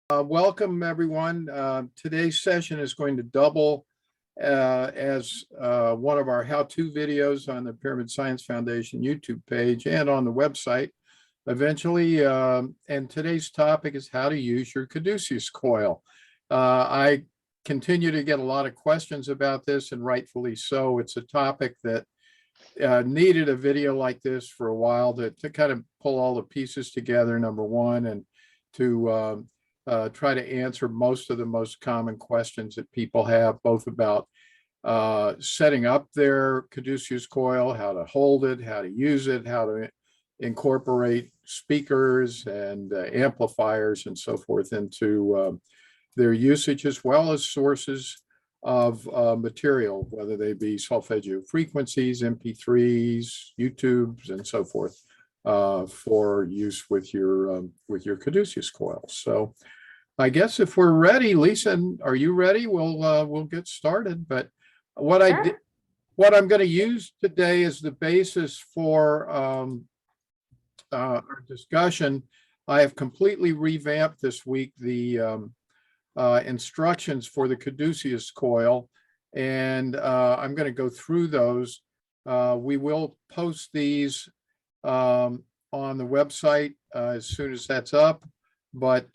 Welcome, everyone. Today's session is going to double as one of our how-to videos on the Pyramid Science Foundation YouTube page and on the website eventually. And today's topic is how to use your Caduceus coil. I continue to get a lot of questions about this, and rightfully so. It's a topic that needed a video like this for a while to kind of pull all the pieces together, number one, and to try to answer most of the most common questions that people have, both about setting up their Caduceus coil, how to hold it, how to use it, how to incorporate speakers and amplifiers and so forth into their usage, as well as sources of material, whether they be Softgeo frequencies, MP3s, YouTubes, and so forth, for use with your Caduceus coil. So I guess if we're ready, Lisa, are you ready? We'll get started. But what what I'm going to use today as the basis for our discussion. I have completely revamped this week the instructions for the Caduceus coil, and I'm going to go through those. We will post these on the website as soon as that's up. But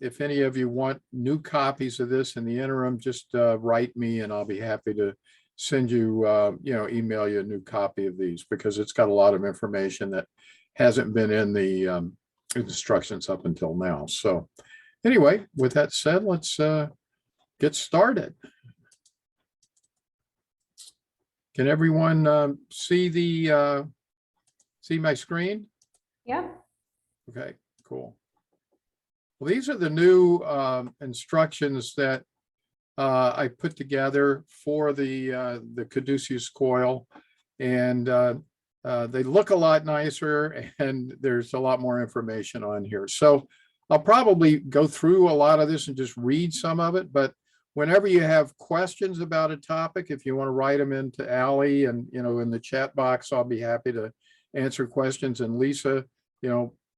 if any of you want new copies of this in the interim, just write me and I'll be happy to send you, email you a new copy of these, because it's got a lot of information that hasn't been in the instructions up until now. So anyway, with that said, let's get started. Can everyone see my screen? Yeah. Okay, cool. Well, these are the new instructions that I put together for the Caduceus coil, and they look a lot nicer, and there's a lot more information on here. So I'll probably go through a lot of this and just read some of it, but whenever you have questions about a topic, if you want to write them into Allie and, in the chat box, I'll be happy to answer questions. And Lisa,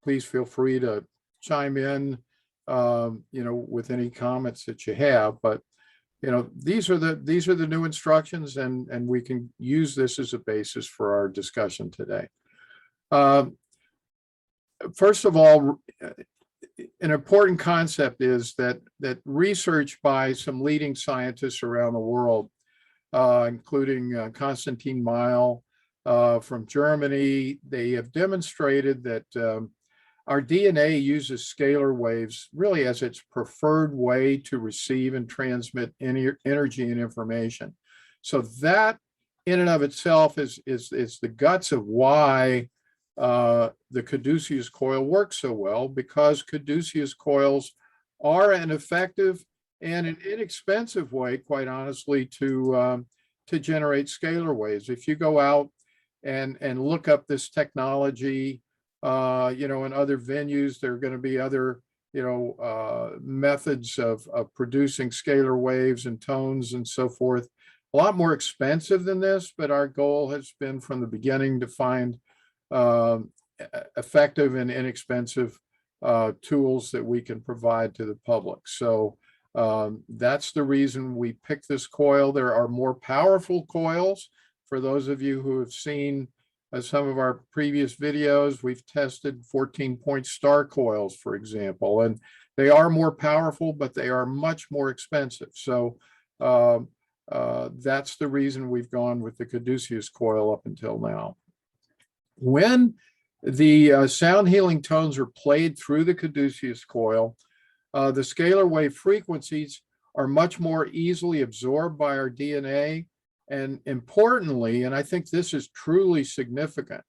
please feel free to chime in, with any comments that you have. But, these are the new instructions, and we can use this as a basis for our discussion today. First of all, an important concept is that research by some leading scientists around the world, including Konstantin Meil from Germany, they have demonstrated that our DNA uses scalar waves really as its preferred way to receive and transmit energy and information. So that in and of itself is the guts of why the Caduceus coil works so well, because Caduceus coils are an effective and an inexpensive way, quite honestly, to generate scalar waves. If you go out and look up this technology, in other venues, there are going to be other, methods of producing scalar waves and tones and so forth. A lot more expensive than this, but our goal has been from the beginning to find effective and inexpensive tools that we can provide to the public. So that's the reason we picked this coil. There are more powerful coils. For those of you who have seen some of our previous videos, we've tested 14-point star coils, for example, and they are more powerful, but they are much more expensive. So that's the reason we've gone with the Caduceus coil up until now. When the sound healing tones are played through the Caduceus coil, the scalar wave frequencies are much more easily absorbed by our DNA. And importantly, and I think this is truly significant,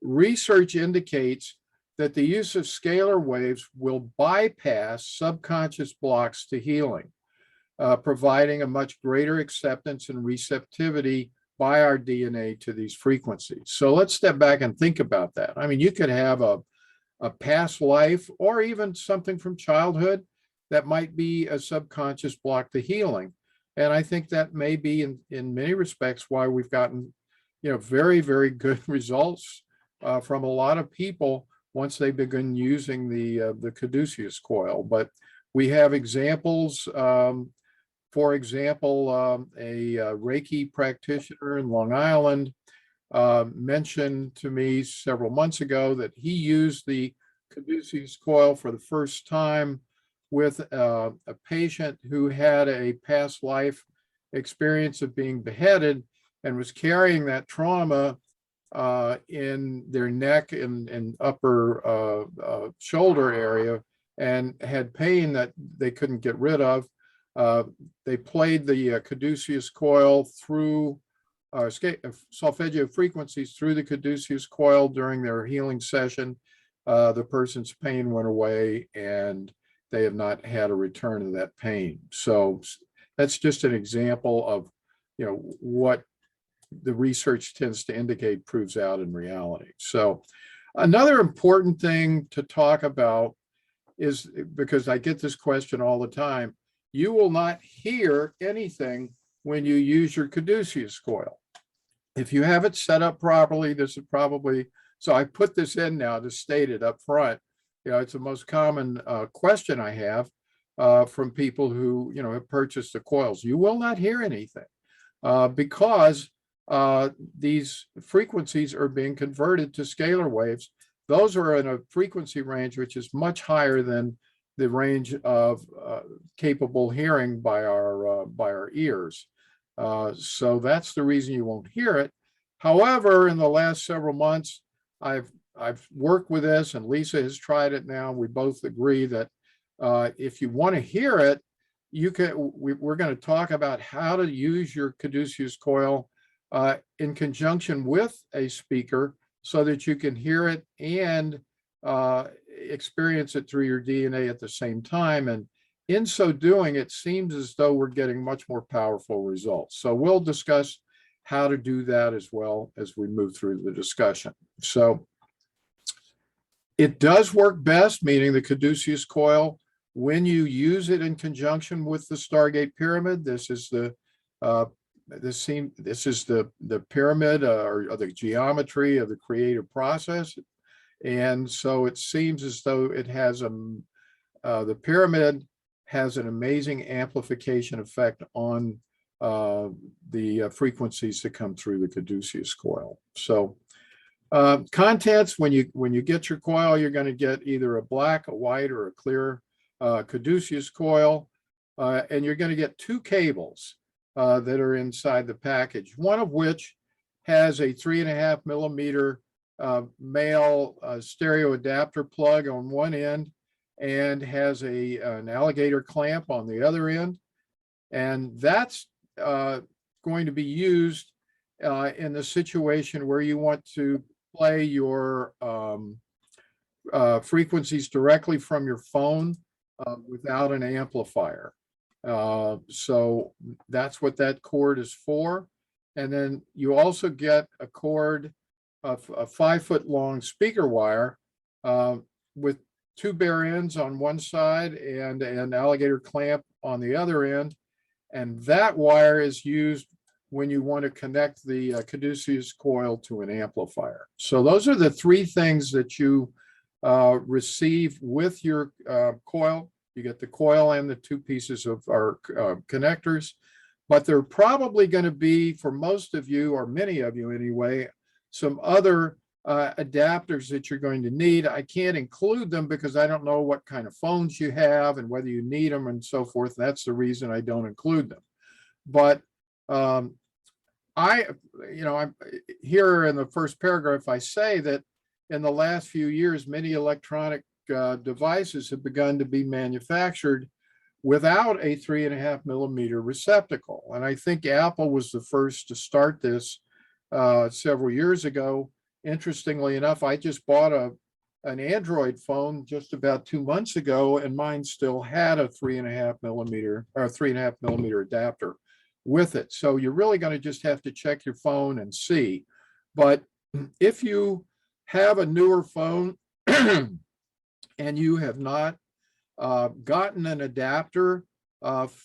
research indicates that the use of scalar waves will bypass subconscious blocks to healing, providing a much greater acceptance and receptivity by our DNA to these frequencies. So let's step back and think about that. I mean, you could have a past life or even something from childhood that might be a subconscious block to healing. And I think that may be in many respects why we've gotten, very, very good results from a lot of people once they begin using the Caduceus coil. But we have examples. For example, a Reiki practitioner in Long Island mentioned to me several months ago that he used the Caduceus coil for the first time with a patient who had a past life experience of being beheaded and was carrying that trauma in their neck and upper shoulder area, and had pain that they couldn't get rid of. They played the Caduceus coil through solfeggio frequencies through the Caduceus coil during their healing session. The person's pain went away, and they have not had a return of that pain. So that's just an example of, what the research tends to indicate proves out in reality. So another important thing to talk about is, because I get this question all the time, you will not hear anything when you use your Caduceus coil. If you have it set up properly, this is probably, so I put this in now to state it up front. It's the most common question I have from people who, have purchased the coils. You will not hear anything because these frequencies are being converted to scalar waves. Those are in a frequency range which is much higher than the range of capable hearing by our ears. So that's the reason you won't hear it. However, in the last several months, I've worked with this, and Lisa has tried it now. We both agree that if you want to hear it, we're going to talk about how to use your Caduceus coil in conjunction with a speaker so that you can hear it and experience it through your DNA at the same time. And in so doing, it seems as though we're getting much more powerful results. So we'll discuss how to do that as well as we move through the discussion. So it does work best, meaning the Caduceus coil, when you use it in conjunction with the Stargate Pyramid. This is the pyramid or the geometry of the creative process. And so it seems as though it has the pyramid has an amazing amplification effect on the frequencies that come through the Caduceus coil. So contents, when you get your coil, you're going to get either a black, a white, or a clear Caduceus coil, and you're going to get two cables that are inside the package, one of which has a 3.5 millimeter male stereo adapter plug on one end and has an alligator clamp on the other end. And that's going to be used in the situation where you want to play your frequencies directly from your phone without an amplifier. So that's what that cord is for. And then you also get a cord of a 5-foot long speaker wire with two bare ends on one side and an alligator clamp on the other end. And that wire is used when you want to connect the Caduceus coil to an amplifier. So those are the three things that you receive with your coil. You get the coil and the two pieces of our connectors, but there are probably going to be, for most of you, or many of you anyway, some other adapters that you're going to need. I can't include them because I don't know what kind of phones you have and whether you need them and so forth. That's the reason I don't include them. But I'm here in the first paragraph, I say that in the last few years, many electronic devices have begun to be manufactured without a 3.5 millimeter receptacle. And I think Apple was the first to start this several years ago. Interestingly enough, I just bought an Android phone just about 2 months ago, and mine still had a 3.5 millimeter adapter with it. So you're really going to just have to check your phone and see. But if you have a newer phone and you have not gotten an adapter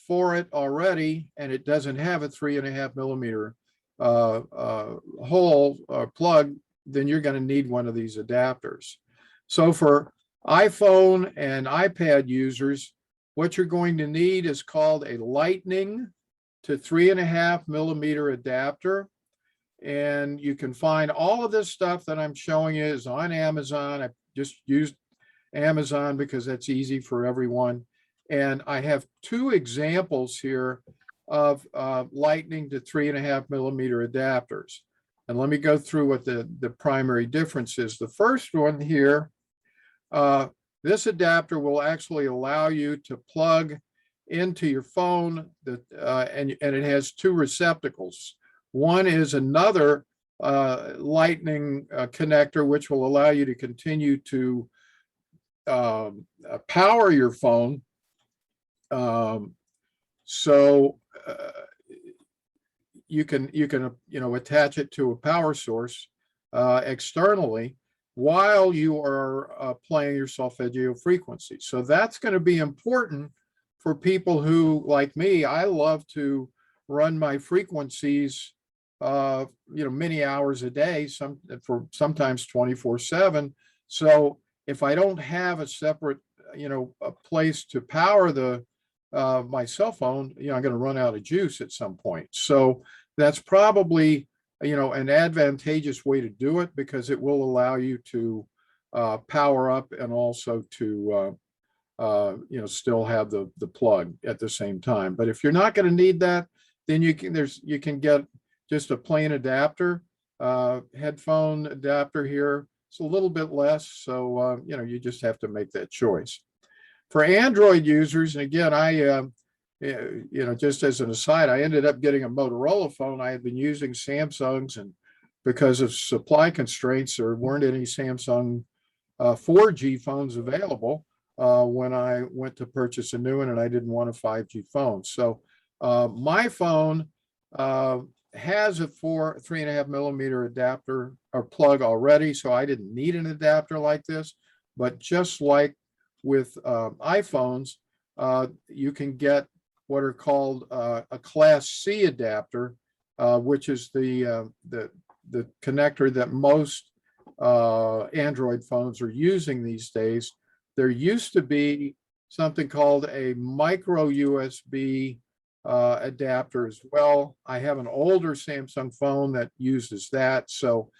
for it already, and it doesn't have a 3.5 millimeter hole or plug, then you're going to need one of these adapters. So for iPhone and iPad users, what you're going to need is called a Lightning to 3.5 millimeter adapter. And you can find all of this stuff that I'm showing you is on Amazon. I just used Amazon because that's easy for everyone. And I have two examples here of Lightning to 3.5 millimeter adapters. And let me go through what the primary difference is. The first one here, this adapter will actually allow you to plug into your phone and it has two receptacles. One is another Lightning connector, which will allow you to continue to power your phone. So you can attach it to a power source externally while you are playing your Softgeo frequency. So that's going to be important for people who, like me, I love to run my frequencies many hours a day, sometimes 24/7. So if I don't have a separate a place to power my cell phone, I'm going to run out of juice at some point. So that's probably an advantageous way to do it, because it will allow you to power up and also to still have the plug at the same time. But if you're not going to need that, then you can get just a plain adapter, headphone adapter here. It's a little bit less, so you just have to make that choice. For Android users, and again, I just as an aside, I ended up getting a Motorola phone. I had been using Samsungs, and because of supply constraints, there weren't any Samsung 4G phones available when I went to purchase a new one, and I didn't want a 5G phone. So my phone has a 3.5 millimeter adapter or plug already, so I didn't need an adapter like this. But just like with iPhones, you can get what are called a Class C adapter, which is the connector that most Android phones are using these days. There used to be something called a micro USB adapter as well. I have an older Samsung phone that uses that. So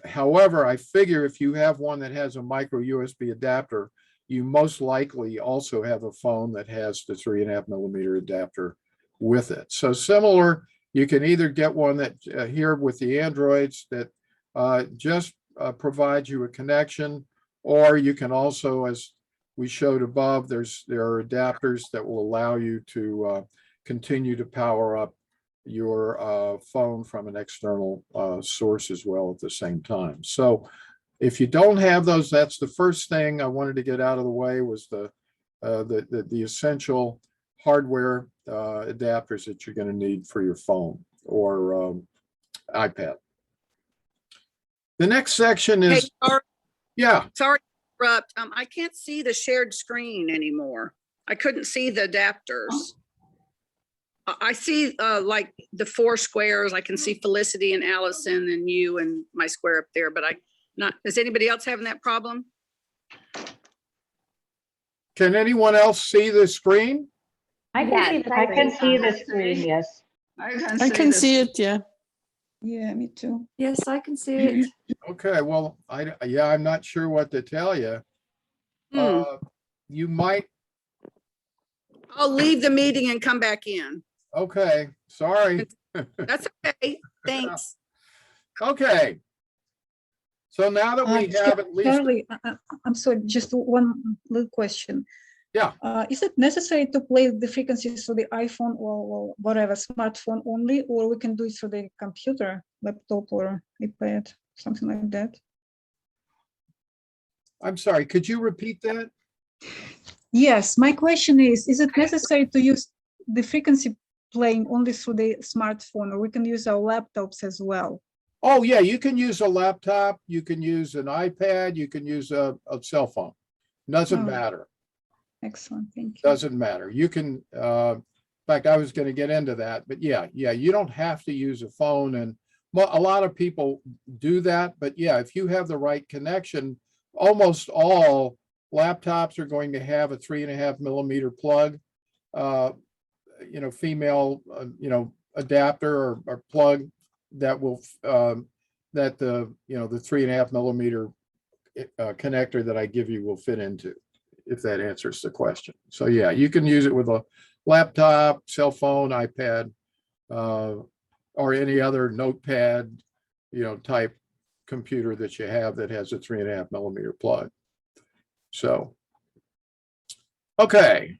however, I figure if you have one that has a micro USB adapter, you most likely also have a phone that has the 3.5 millimeter adapter with it. So similar, you can either get one that here with the Androids that just provides you a connection, or you can also, as we showed above, there are adapters that will allow you to continue to power up your phone from an external source as well at the same time. So if you don't have those, that's the first thing I wanted to get out of the way, was the essential hardware adapters that you're going to need for your phone or iPad. The next section is, hey, sorry, yeah. Sorry to interrupt. I can't see the shared screen anymore. I couldn't see the adapters. I see like the 4 squares. I can see Felicity and Allison and you and my square up there, but is anybody else having that problem? Can anyone else see the screen? I can see the screen, yes. I can see it, yeah. Yeah, me too. Yes, I can see it. Okay, well, I'm not sure what to tell you. You might. I'll leave the meeting and come back in. Okay, sorry. That's okay. Thanks. Okay. So now that we have at least. Charlie, I'm sorry, just one little question. Yeah. Is it necessary to play the frequencies through the iPhone or whatever, smartphone only, or we can do it through the computer, laptop, or iPad, something like that? I'm sorry, could you repeat that? Yes, my question is it necessary to use the frequency playing only through the smartphone, or we can use our laptops as well? Oh, yeah, you can use a laptop, you can use an iPad, you can use a cell phone. Doesn't matter. Excellent, thank you. Doesn't matter. You can, in fact, I was going to get into that, but yeah, you don't have to use a phone. And a lot of people do that, but yeah, if you have the right connection, almost all laptops are going to have a 3.5 millimeter plug, female, adapter or plug that will, that the 3.5 millimeter connector that I give you will fit into, if that answers the question. So yeah, you can use it with a laptop, cell phone, iPad, or any other notepad, type computer that you have that has a 3.5 millimeter plug. So, okay.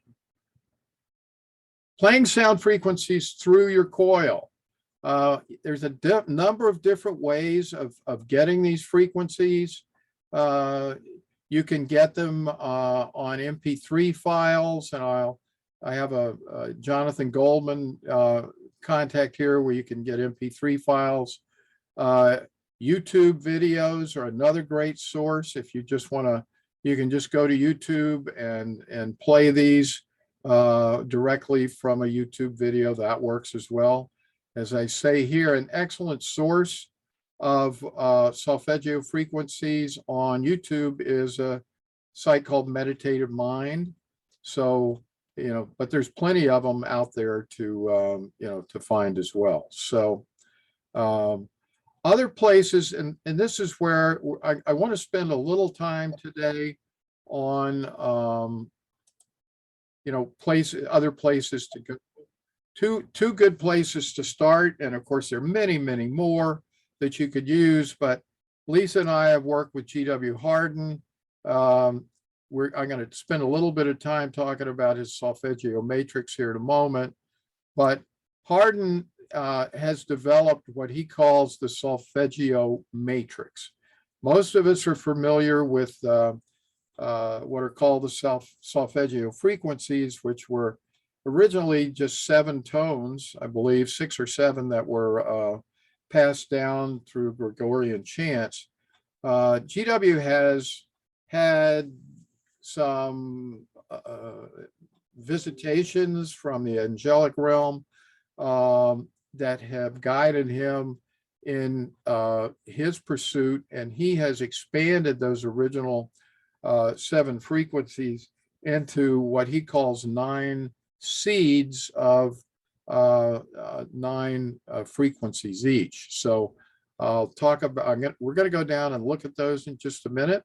Playing sound frequencies through your coil. There's a number of different ways of getting these frequencies. You can get them on MP3 files, and I have a Jonathan Goldman contact here where you can get MP3 files. YouTube videos are another great source. If you just want to, you can just go to YouTube and play these directly from a YouTube video. That works as well. As I say here, an excellent source of solfeggio frequencies on YouTube is a site called Meditative Mind. So, but there's plenty of them out there to, to find as well. So, other places, and this is where I want to spend a little time today on, other places to go. Two good places to start, and of course there are many, many more that you could use, but Lisa and I have worked with G.W. Harden. I'm going to spend a little bit of time talking about his Softgeo Matrix here in a moment, but Harden has developed what he calls the Softgeo Matrix. Most of us are familiar with what are called the Softgeo frequencies, which were originally just 7 tones, I believe 6 or 7 that were passed down through Gregorian chants. GW has had some visitations from the angelic realm that have guided him in his pursuit, and he has expanded those original 7 frequencies into what he calls 9 seeds of 9 frequencies each. So I'll talk about, we're going to go down and look at those in just a minute.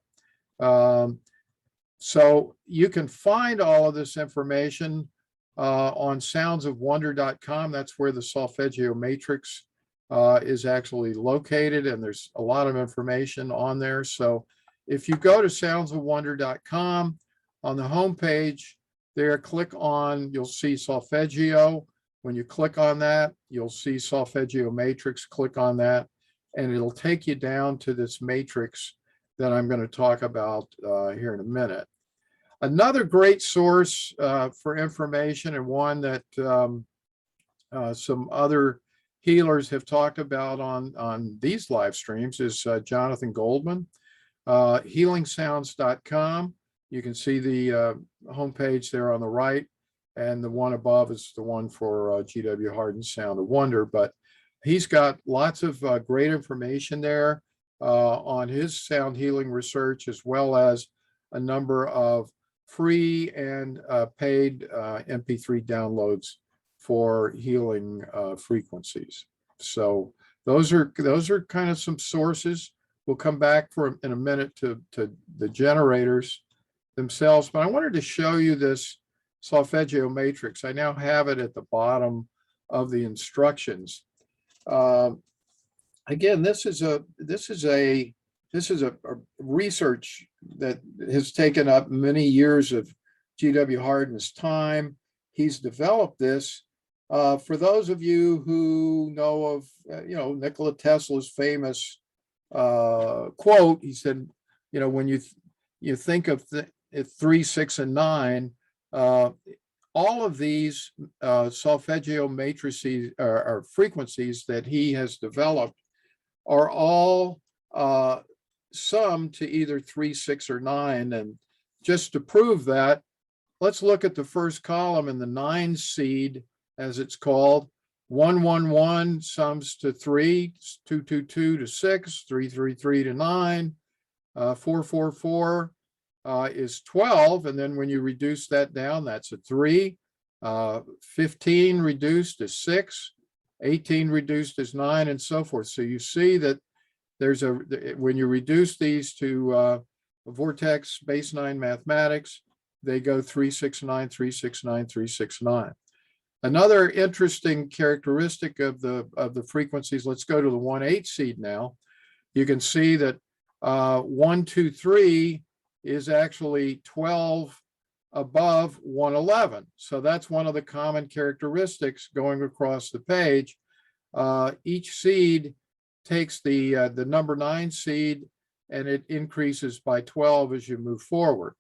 So you can find all of this information on soundsofwonder.com. That's where the Softgeo Matrix is actually located, and there's a lot of information on there. So if you go to soundsofwonder.com, on the homepage there, click on, you'll see Softgeo. When you click on that, you'll see Softgeo Matrix. Click on that, and it'll take you down to this matrix that I'm going to talk about here in a minute. Another great source for information, and one that some other healers have talked about on these live streams, is Jonathan Goldman, healingsounds.com. You can see the homepage there on the right, and the one above is the one for G.W. Harden's Sound of Wonder. But he's got lots of great information there on his sound healing research, as well as a number of free and paid MP3 downloads for healing frequencies. So those are kind of some sources. We'll come back in a minute to the generators themselves, but I wanted to show you this Softgeo Matrix. I now have it at the bottom of the instructions. Again, this is a research that has taken up many years of G.W. Harden's time. He's developed this. For those of you who know of, Nikola Tesla's famous quote, he said, when you think of 3, 6, and 9, all of these Softgeo matrices or frequencies that he has developed are all summed to either 3, 6, or 9. And just to prove that, let's look at the first column in the 9 seed, as it's called. 1, 1, 1 sums to 3, 2, 2, 2 to 6, 3, 3, 3 to 9, 444 is 12. And then when you reduce that down, that's a 3. 15 reduced is 6. 18 reduced is 9, and so forth. So you see that there's when you reduce these to vortex base 9 mathematics, they go 369, 369, 369. Another interesting characteristic of the frequencies, let's go to the 1/8 seed now. You can see that 1, 2, 3 is actually 12 above 111. So that's one of the common characteristics going across the page. Each seed takes the number 9 seed and it increases by 12 as you move forward.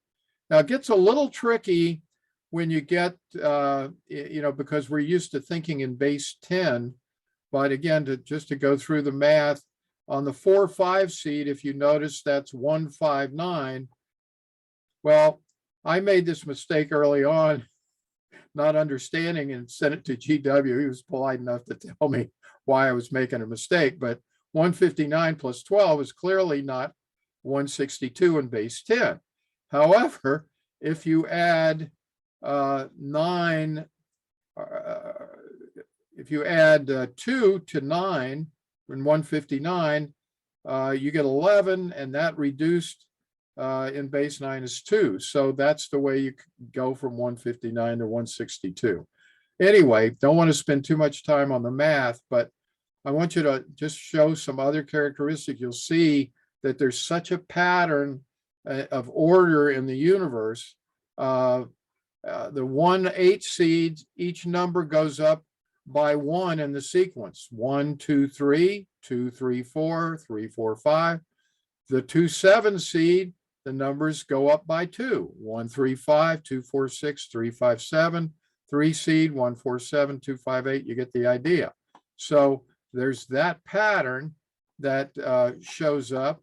Now it gets a little tricky when you get, because we're used to thinking in base 10, but again, just to go through the math, on the 4-5 seed, if you notice, that's 159. Well, I made this mistake early on, not understanding, and sent it to GW. He was polite enough to tell me why I was making a mistake, but 159 plus 12 is clearly not 162 in base 10. However, if you add 9, if you add 2 to 9 in 159, you get 11, and that reduced in base 9 is 2. So that's the way you go from 159 to 162. Anyway, don't want to spend too much time on the math, but I want you to just show some other characteristics. You'll see that there's such a pattern of order in the universe. The 1/8 seeds, each number goes up by 1 in the sequence. 1, 2, 3, 2, 3, 4, 3, 4, 5. The 2/7 seed, the numbers go up by 2. 1, 3, 5, 2, 4, 6, 3, 5, 7. 3 seed, 1, 4, 7, 2, 5, 8. You get the idea. So there's that pattern that shows up.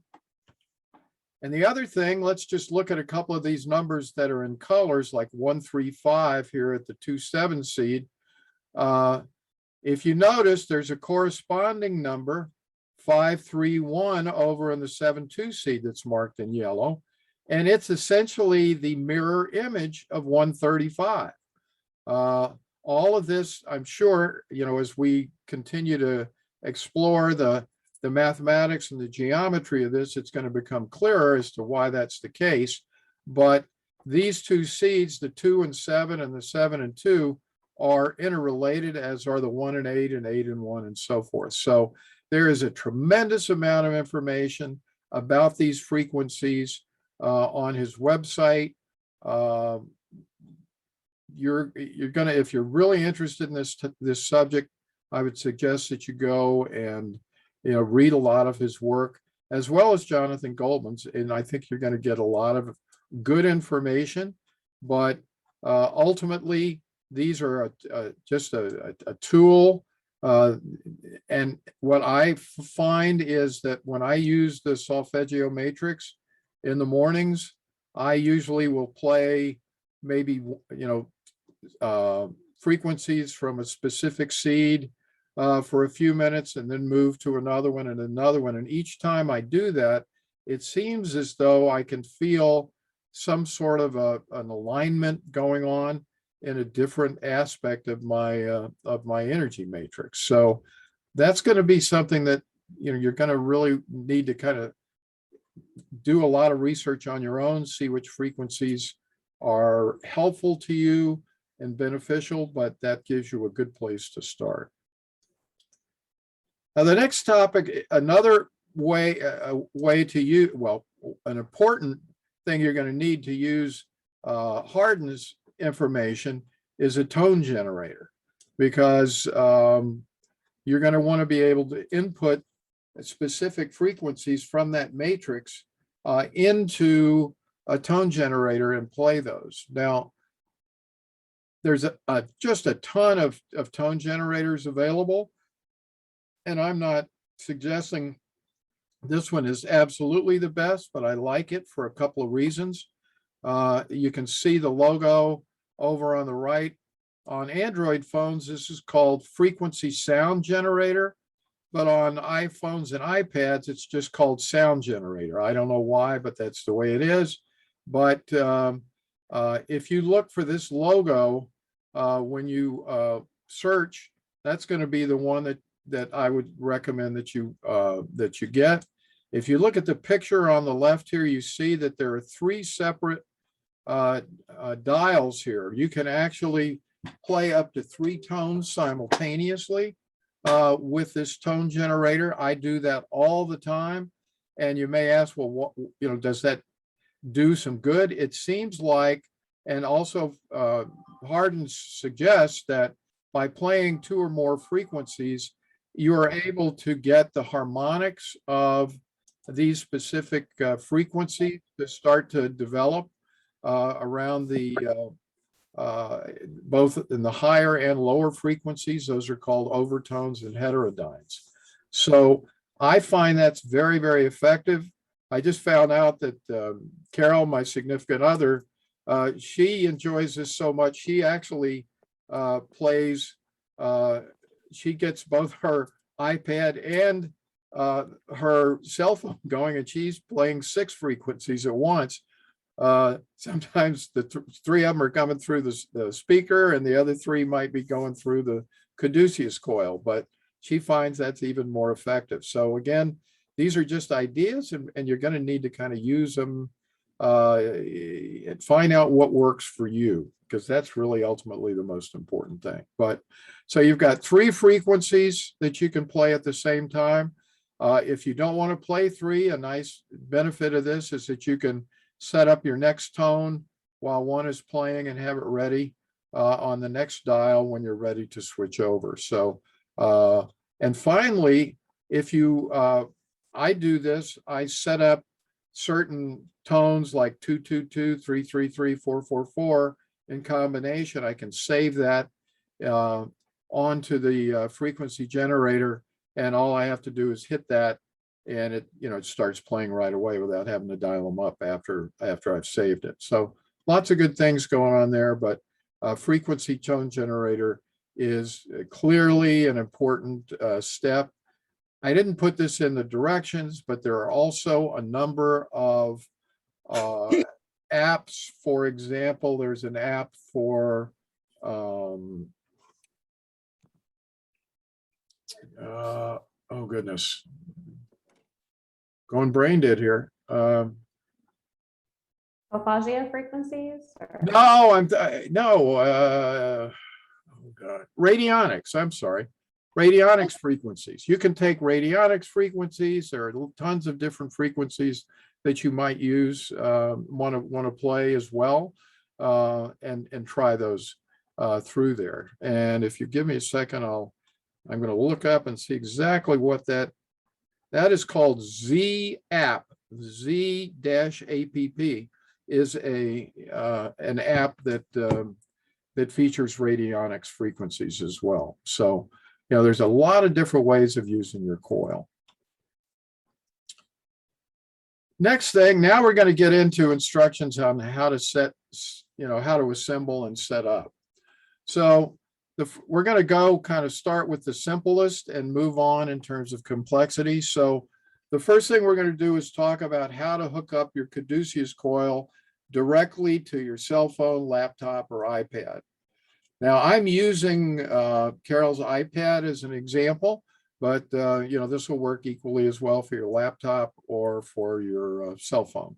And the other thing, let's just look at a couple of these numbers that are in colors, like 135 here at the 2/7 seed. If you notice, there's a corresponding number, 531, over in the 7/2 seed that's marked in yellow. And it's essentially the mirror image of 135. All of this, I'm sure, as we continue to explore the mathematics and the geometry of this, it's going to become clearer as to why that's the case. But these two seeds, the 2 and 7 and the 7 and 2, are interrelated, as are the 1 and 8 and 8 and 1 and so forth. So there is a tremendous amount of information about these frequencies on his website. You're gonna, if you're really interested in this subject, I would suggest that you go and read a lot of his work, as well as Jonathan Goldman's, and I think you're going to get a lot of good information. But ultimately, these are just a tool. And what I find is that when I use the Softgeo Matrix in the mornings, I usually will play maybe frequencies from a specific seed for a few minutes, and then move to another one and another one. And each time I do that, it seems as though I can feel some sort of an alignment going on in a different aspect of my energy matrix. So that's going to be something that you're going to really need to kind of do a lot of research on your own, see which frequencies are helpful to you and beneficial, but that gives you a good place to start. Now, the next topic, another way to use, well, an important thing you're going to need to use Hardin's information is a tone generator, because you're going to want to be able to input specific frequencies from that matrix into a tone generator and play those. Now, there's just a ton of tone generators available, and I'm not suggesting this one is absolutely the best, but I like it for a couple of reasons. You can see the logo over on the right. On Android phones, this is called Frequency Sound Generator. but on iPhones and iPads, it's just called sound generator. I don't know why, but that's the way it is. But if you look for this logo, when you search, that's going to be the one that I would recommend that you get. If you look at the picture on the left here, you see that there are 3 separate dials here. You can actually play up to 3 tones simultaneously with this tone generator. I do that all the time. And you may ask, well, what, does that do some good? It seems like, and also Hardin suggests that by playing 2 or more frequencies, you are able to get the harmonics of these specific frequencies to start to develop around the both in the higher and lower frequencies. Those are called overtones and heterodynes. So I find that's very, very effective. I just found out that Carol, my significant other, she enjoys this so much. She actually plays, she gets both her iPad and her cell phone going, and she's playing 6 frequencies at once. Sometimes the 3 of them are coming through the speaker, and the other 3 might be going through the Caduceus coil, but she finds that's even more effective. So again, these are just ideas, and you're going to need to kind of use them and find out what works for you, because that's really ultimately the most important thing. But so you've got 3 frequencies that you can play at the same time. If you don't want to play 3, a nice benefit of this is that you can set up your next tone while one is playing and have it ready on the next dial when you're ready to switch over. So, and finally, if you, I do this, I set up certain tones like 222, 333, 444 in combination. I can save that onto the frequency generator, and all I have to do is hit that, and it it starts playing right away without having to dial them up after I've saved it. So lots of good things going on there, but frequency tone generator is clearly an important step. I didn't put this in the directions, but there are also a number of apps. For example, there's an app for oh goodness, going brain dead here. Softgeo frequencies? Or? No, oh God, radionics. I'm sorry, radionics frequencies. You can take radionics frequencies. There are tons of different frequencies that you might use, want to play as well, and try those through there. And if you give me a second, I'm going to look up and see exactly what that is called. Z app, Z-app is an app that features radionics frequencies as well. So, there's a lot of different ways of using your coil. Next thing, now we're going to get into instructions on how to set, how to assemble and set up. So we're going to go kind of start with the simplest and move on in terms of complexity. So the first thing we're going to do is talk about how to hook up your Caduceus coil directly to your cell phone, laptop, or iPad. Now I'm using Carol's iPad as an example, but this will work equally as well for your laptop or for your cell phone.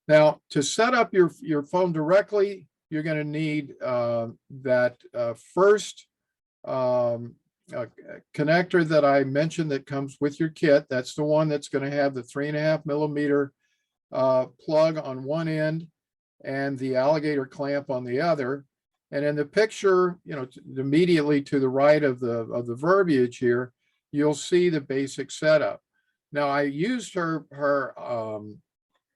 Now, to set up your phone directly, you're going to need that first connector that I mentioned that comes with your kit. That's the one that's going to have the 3.5 millimeter plug on one end and the alligator clamp on the other. And in the picture, immediately to the right of the verbiage here, you'll see the basic setup. Now, I used her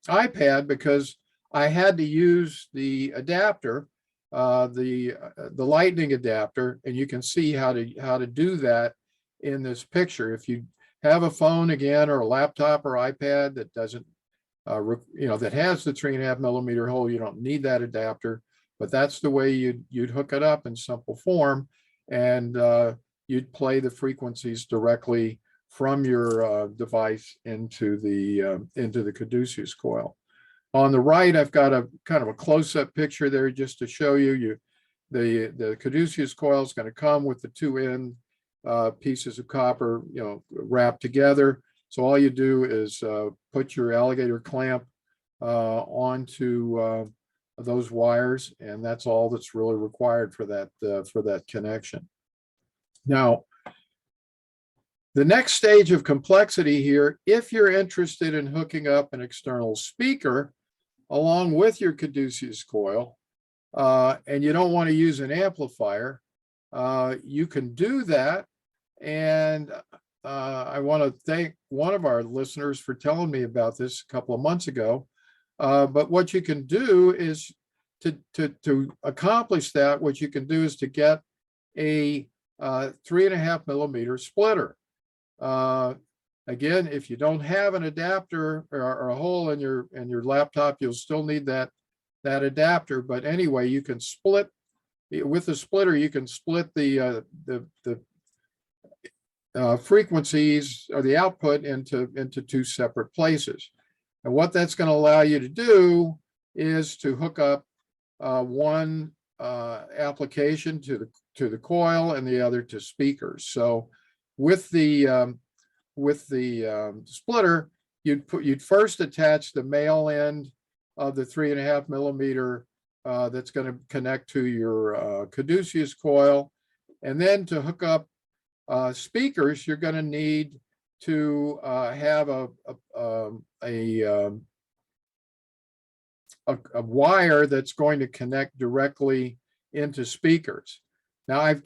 iPad because I had to use the adapter, the lightning adapter, and you can see how to do that in this picture. If you have a phone again, or a laptop or iPad that doesn't, that has the 3.5 millimeter hole, you don't need that adapter. But that's the way you'd hook it up in simple form, and you'd play the frequencies directly from your device into the Caduceus coil. On the right, I've got a kind of a close-up picture there just to show you, the Caduceus coil is going to come with the two end pieces of copper, wrapped together. So all you do is put your alligator clamp onto those wires, and that's all that's really required for that connection. Now, the next stage of complexity here, if you're interested in hooking up an external speaker along with your Caduceus coil, and you don't want to use an amplifier, you can do that. And I want to thank one of our listeners for telling me about this a couple of months ago. But what you can do is to accomplish that, what you can do is to get a 3.5 millimeter splitter. Again, if you don't have an adapter or a hole in your laptop, you'll still need that adapter. But anyway, you can split with the splitter. You can split the frequencies or the output into two separate places. And what that's going to allow you to do is to hook up one application to the coil and the other to speakers. So with the splitter, you'd first attach the male end of the 3.5 millimeter that's going to connect to your Caduceus coil, and then to hook up speakers, you're going to need to have a wire that's going to connect directly into speakers. Now, I'm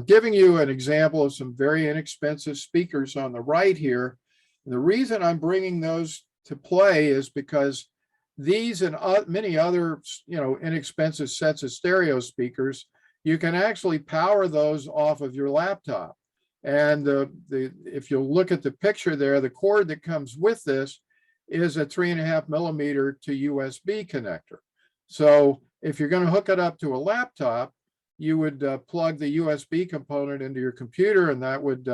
giving you an example of some very inexpensive speakers on the right here. And the reason I'm bringing those to play is because these and many other, inexpensive sets of stereo speakers, you can actually power those off of your laptop. And if you look at the picture there, the cord that comes with this is a 3.5 millimeter to USB connector. So if you're going to hook it up to a laptop, you would plug the USB component into your computer, and that would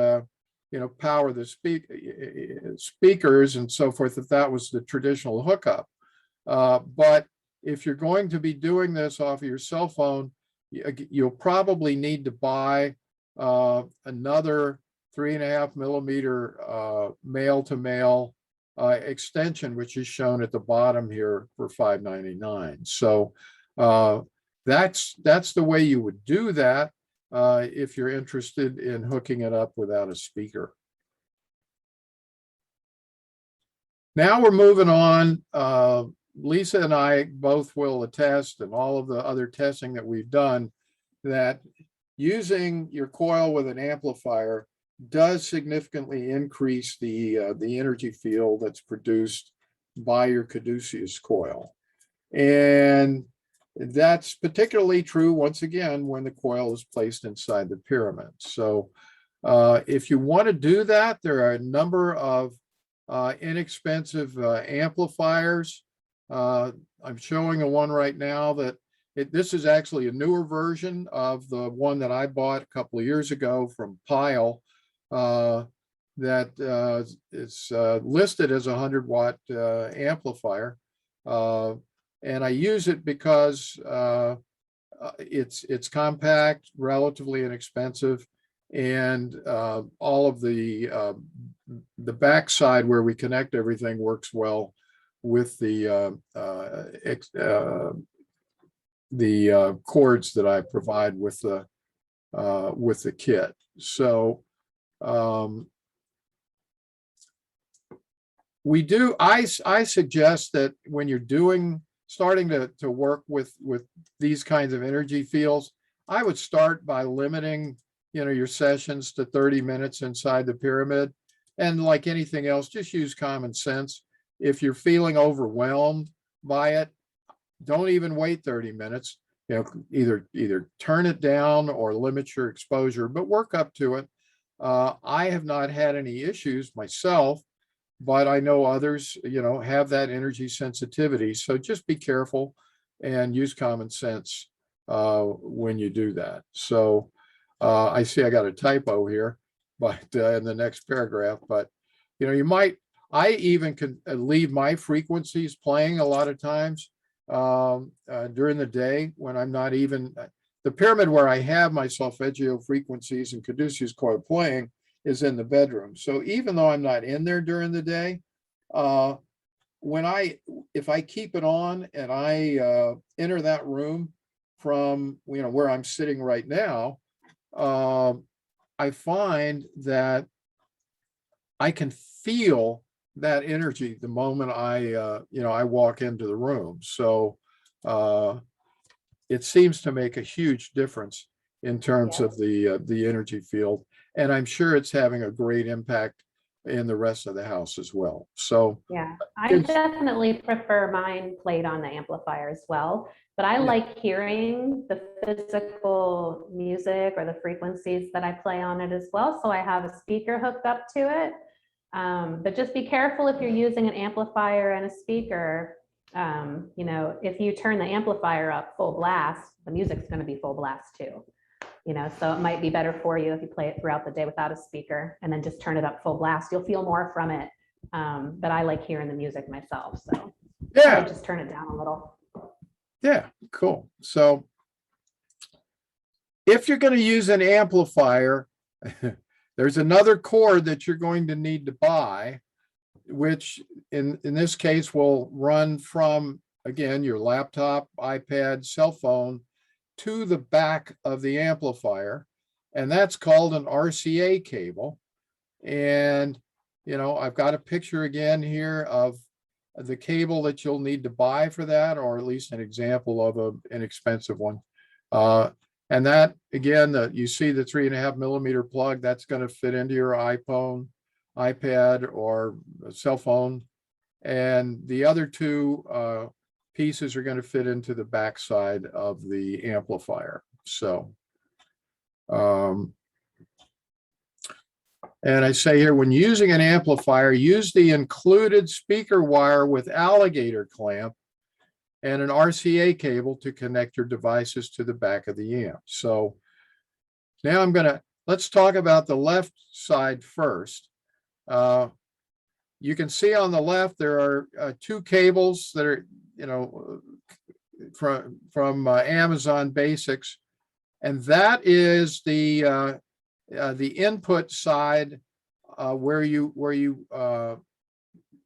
power the speakers and so forth, if that was the traditional hookup. But if you're going to be doing this off of your cell phone, you'll probably need to buy another 3.5 millimeter male-to-male extension, which is shown at the bottom here for $5.99. So that's the way you would do that if you're interested in hooking it up without a speaker. Now we're moving on. Lisa and I both will attest, and all of the other testing that we've done, that using your coil with an amplifier does significantly increase the energy field that's produced by your Caduceus coil. And that's particularly true, once again, when the coil is placed inside the pyramid. So if you want to do that, there are a number of inexpensive amplifiers. I'm showing a one right now that this is actually a newer version of the one that I bought a couple of years ago from Pyle, that is listed as a 100-watt amplifier. And I use it because it's compact, relatively inexpensive, and all of the backside where we connect everything works well with the cords that I provide with the kit. So I suggest that when you're starting to work with these kinds of energy fields, I would start by limiting your sessions to 30 minutes inside the pyramid. And like anything else, just use common sense. If you're feeling overwhelmed by it, don't even wait 30 minutes. Either turn it down or limit your exposure, but work up to it. I have not had any issues myself, but I know others, have that energy sensitivity. So just be careful and use common sense when you do that. So I see I got a typo here, but in the next paragraph, but I even can leave my frequencies playing a lot of times during the day when I'm not even, the pyramid where I have my Softgeo frequencies and Caduceus coil playing is in the bedroom. So even though I'm not in there during the day, if I keep it on and I enter that room from where I'm sitting right now, I find that I can feel that energy the moment I walk into the room. So it seems to make a huge difference in terms of the energy field, and I'm sure it's having a great impact in the rest of the house as well. So yeah, I definitely prefer mine played on the amplifier as well, but I like hearing the physical music or the frequencies that I play on it as well. So I have a speaker hooked up to it. But just be careful if you're using an amplifier and a speaker. If you turn the amplifier up full blast, the music's going to be full blast too. So it might be better for you if you play it throughout the day without a speaker and then just turn it up full blast. You'll feel more from it. But I like hearing the music myself, so I would just turn it down a little. Yeah, cool. So if you're going to use an amplifier, there's another cord that you're going to need to buy, which in this case will run from, again, your laptop, iPad, cell phone to the back of the amplifier. And that's called an RCA cable. And, I've got a picture again here of the cable that you'll need to buy for that, or at least an example of an expensive one. And that, again, you see the 3.5 millimeter plug, that's going to fit into your iPhone, iPad, or cell phone. And the other two pieces are going to fit into the backside of the amplifier. So, and I say here, when using an amplifier, use the included speaker wire with alligator clamp and an RCA cable to connect your devices to the back of the amp. So now let's talk about the left side first. You can see on the left, there are two cables that are, from Amazon Basics. And that is the input side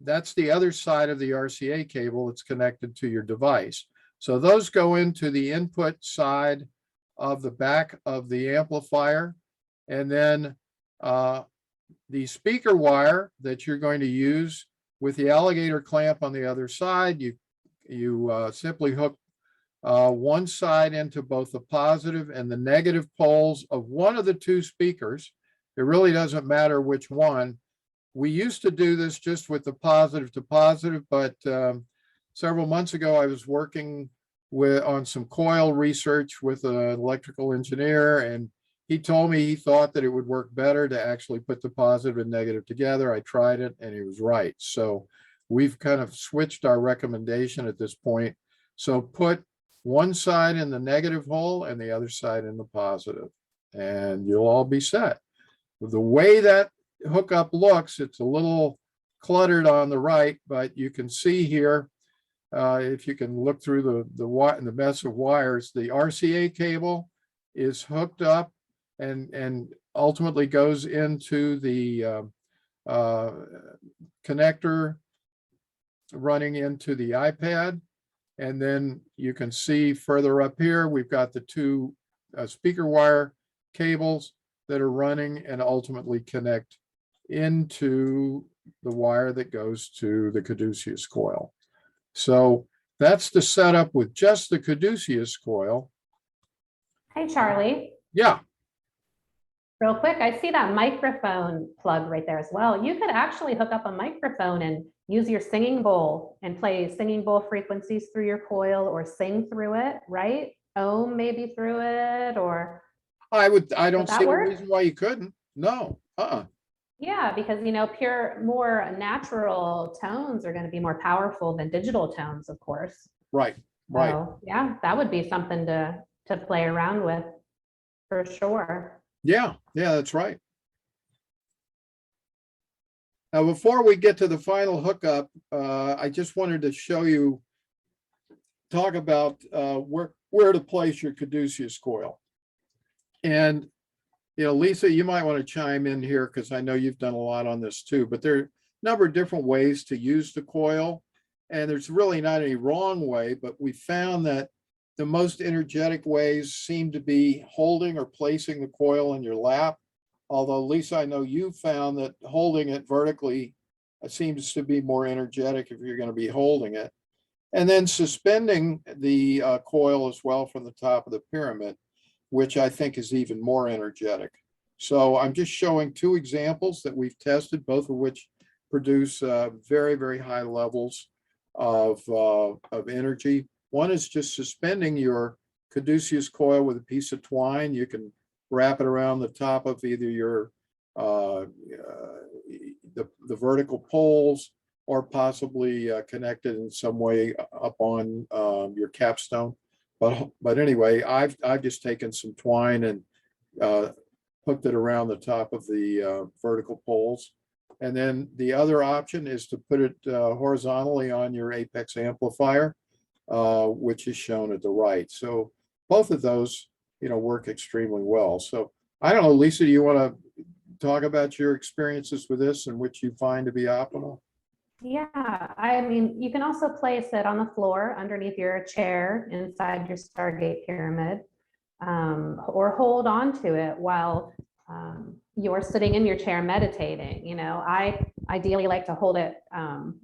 that's the other side of the RCA cable that's connected to your device. So those go into the input side of the back of the amplifier. And then the speaker wire that you're going to use with the alligator clamp on the other side, you simply hook one side into both the positive and the negative poles of one of the two speakers. It really doesn't matter which one. We used to do this just with the positive to positive, but several months ago, I was working on some coil research with an electrical engineer, and he told me he thought that it would work better to actually put the positive and negative together. I tried it and he was right. So we've kind of switched our recommendation at this point. So put one side in the negative hole and the other side in the positive, and you'll all be set. The way that hookup looks, it's a little cluttered on the right, but you can see here, if you can look through the mess of wires, the RCA cable is hooked up and ultimately goes into the connector running into the iPad. And then you can see further up here, we've got the two speaker wire cables that are running and ultimately connect into the wire that goes to the Caduceus coil. So that's the setup with just the Caduceus coil. Hey, Charlie. Yeah. Real quick, I see that microphone plug right there as well. You could actually hook up a microphone and use your singing bowl and play singing bowl frequencies through your coil or sing through it, right? Ohm maybe through it, or I don't see a reason why you couldn't. No. Yeah, because pure, more natural tones are going to be more powerful than digital tones, of course. Right. So, yeah, that would be something to play around with for sure. Yeah, that's right. Now, before we get to the final hookup, I just wanted to show you, talk about where to place your Caduceus coil. And, Lisa, you might want to chime in here because I know you've done a lot on this too, but there are a number of different ways to use the coil. And there's really not any wrong way, but we found that the most energetic ways seem to be holding or placing the coil in your lap. Although, Lisa, I know you found that holding it vertically seems to be more energetic if you're going to be holding it. And then suspending the coil as well from the top of the pyramid, which I think is even more energetic. So I'm just showing two examples that we've tested, both of which produce very, very high levels of energy. One is just suspending your Caduceus coil with a piece of twine. You can wrap it around the top of either your the vertical poles, or possibly connect it in some way up on your capstone. But anyway, I've just taken some twine and hooked it around the top of the vertical poles. And then the other option is to put it horizontally on your Apex amplifier, which is shown at the right. So both of those, work extremely well. So I don't know, Lisa, do you want to talk about your experiences with this and which you find to be optimal? Yeah, I mean, you can also place it on the floor underneath your chair inside your Stargate pyramid, or hold on to it while you're sitting in your chair meditating. I ideally like to hold it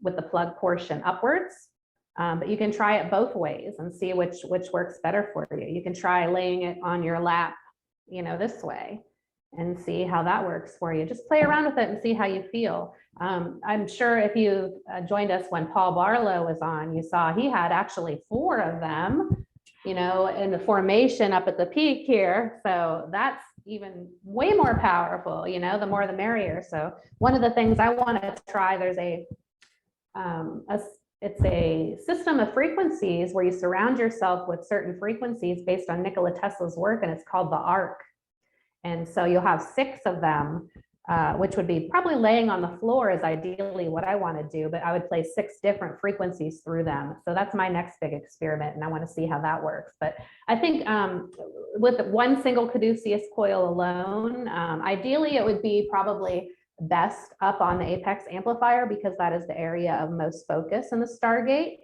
with the plug portion upwards, but you can try it both ways and see which works better for you. You can try laying it on your lap, this way, and see how that works for you. Just play around with it and see how you feel. I'm sure if you joined us when Paul Barlow was on, you saw he had actually 4 of them, in the formation up at the peak here. So that's even way more powerful, the more the merrier. So one of the things I want to try, there's it's a system of frequencies where you surround yourself with certain frequencies based on Nikola Tesla's work, and it's called the arc. And so you'll have 6 of them, which would be probably laying on the floor is ideally what I want to do, but I would play 6 different frequencies through them. So that's my next big experiment, and I want to see how that works. But I think with one single Caduceus coil alone, ideally it would be probably best up on the Apex amplifier, because that is the area of most focus in the Stargate.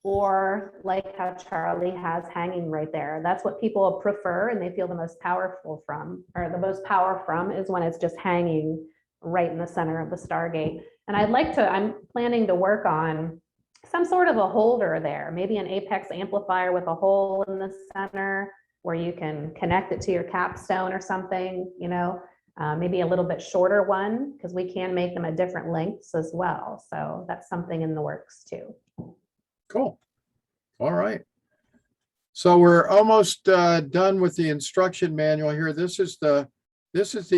Or like how Charlie has hanging right there. That's what people prefer and they feel the most powerful from, or the most power from, is when it's just hanging right in the center of the Stargate. And I'm planning to work on some sort of a holder there, maybe an Apex amplifier with a hole in the center where you can connect it to your capstone or something, maybe a little bit shorter one, because we can make them at different lengths as well. So that's something in the works too. Cool. All right. So we're almost done with the instruction manual here. This is the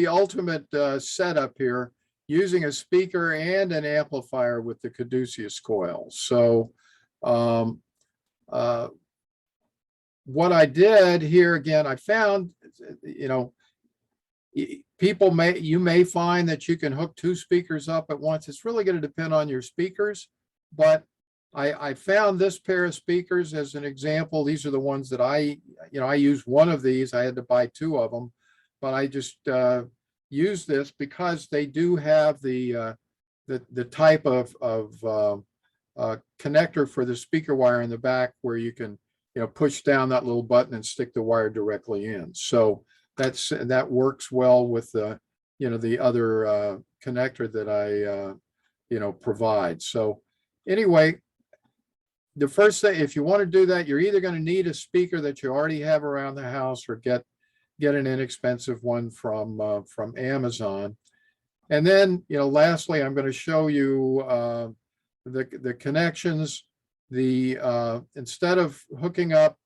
ultimate setup here, using a speaker and an amplifier with the Caduceus coil. So what I did here, again, I found, you may find that you can hook 2 speakers up at once. It's really going to depend on your speakers, but I found this pair of speakers as an example. These are the ones that I used one of these. I had to buy 2 of them, but I just used this because they do have the type of connector for the speaker wire in the back, where you can push down that little button and stick the wire directly in. So that works well with the the other connector that I provide. So anyway, the first thing, if you want to do that, you're either going to need a speaker that you already have around the house, or get an inexpensive one from Amazon. And then, lastly, I'm going to show you the connections. Instead of hooking up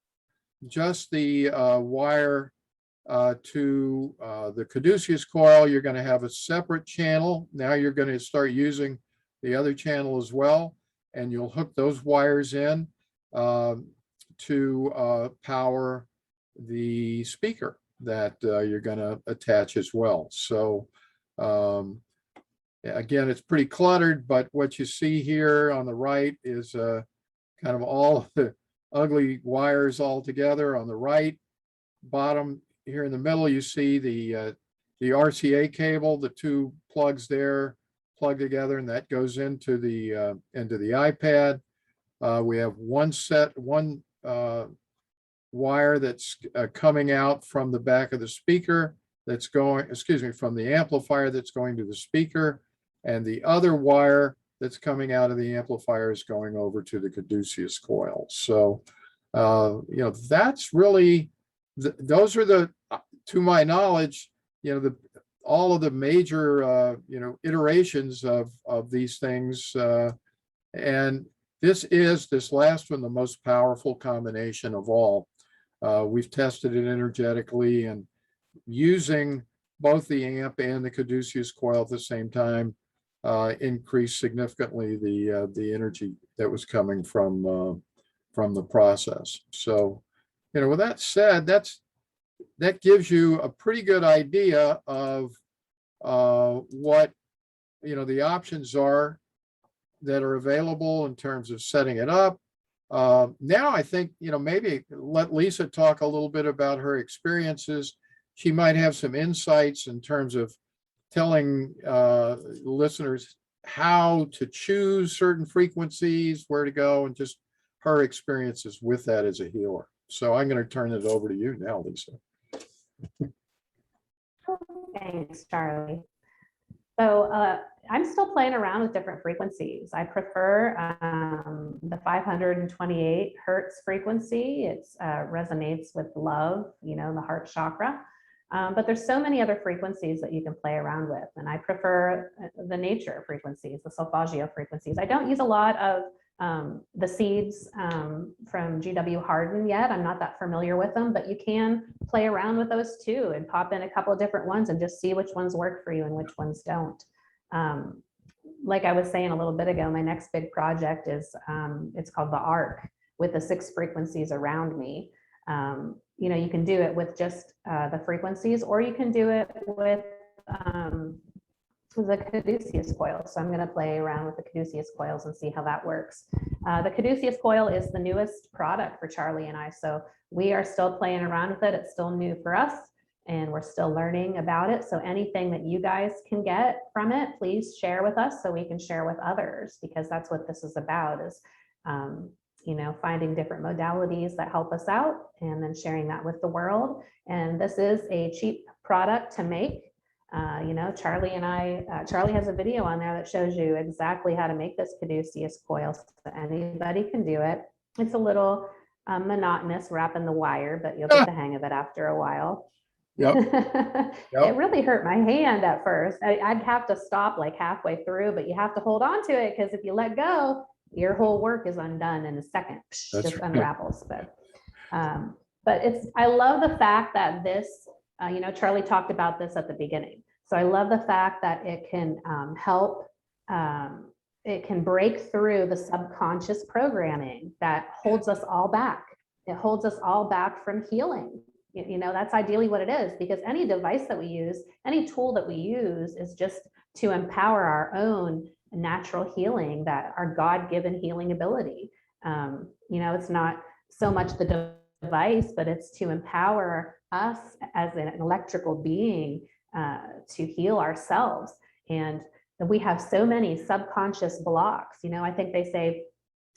just the wire to the Caduceus coil, you're going to have a separate channel. Now you're going to start using the other channel as well, and you'll hook those wires in to power the speaker. that you're going to attach as well. So again, it's pretty cluttered, but what you see here on the right is kind of all the ugly wires all together. On the right bottom here in the middle, you see the RCA cable, the two plugs there plug together, and that goes into the iPad. We have one wire that's coming out from the back of the speaker that's going, excuse me, from the amplifier that's going to the speaker, and the other wire that's coming out of the amplifier is going over to the Caduceus coil. So, you know, that's really, those are the, to my knowledge, you know, all of the major, you know, iterations of these things. And this last one, the most powerful combination of all. We've tested it energetically, and using both the amp and the Caduceus coil at the same time increased significantly the energy that was coming from the process. So, you know, with that said, that gives you a pretty good idea of what, you know, the options are that are available in terms of setting it up. Now I think, you know, maybe let Lisa talk a little bit about her experiences. She might have some insights in terms of telling listeners how to choose certain frequencies, where to go, and just her experiences with that as a healer. So I'm going to turn it over to you now, Lisa. Thanks, Charlie. So I'm still playing around with different frequencies. I prefer the 528 hertz frequency. It resonates with love, you know, the heart chakra. But there's so many other frequencies that you can play around with. And I prefer the nature frequencies, the Softgeo frequencies. I don't use a lot of the seeds from GW Harden yet. I'm not that familiar with them, but you can play around with those too and pop in a couple of different ones and just see which ones work for you and which ones don't. Like I was saying a little bit ago, my next big project is, it's called the Arc, with the 6 frequencies around me. You know, you can do it with just the frequencies, or you can do it with the Caduceus coil. So I'm going to play around with the Caduceus coils and see how that works. The Caduceus coil is the newest product for Charlie and I. So we are still playing around with it. It's still new for us, and we're still learning about it. So anything that you guys can get from it, please share with us so we can share with others, because that's what this is about, is you know, finding different modalities that help us out and then sharing that with the world. And this is a cheap product to make. You know, Charlie and I, Charlie has a video on there that shows you exactly how to make this Caduceus coil, so anybody can do it. It's a little monotonous wrapping the wire, but you'll get the hang of it after a while. Yep. It really hurt my hand at first. I'd have to stop like halfway through, but you have to hold on to it, because if you let go, your whole work is undone in a second. Just unravels. But it's, I love the fact that this, you know, Charlie talked about this at the beginning. So I love the fact that it can help, it can break through the subconscious programming that holds us all back. It holds us all back from healing. You know, that's ideally what it is, because any device that we use, any tool that we use, is just to empower our own natural healing, that our God-given healing ability. You know, it's not so much the device, but it's to empower us as an electrical being to heal ourselves. And we have so many subconscious blocks. You know, I think they say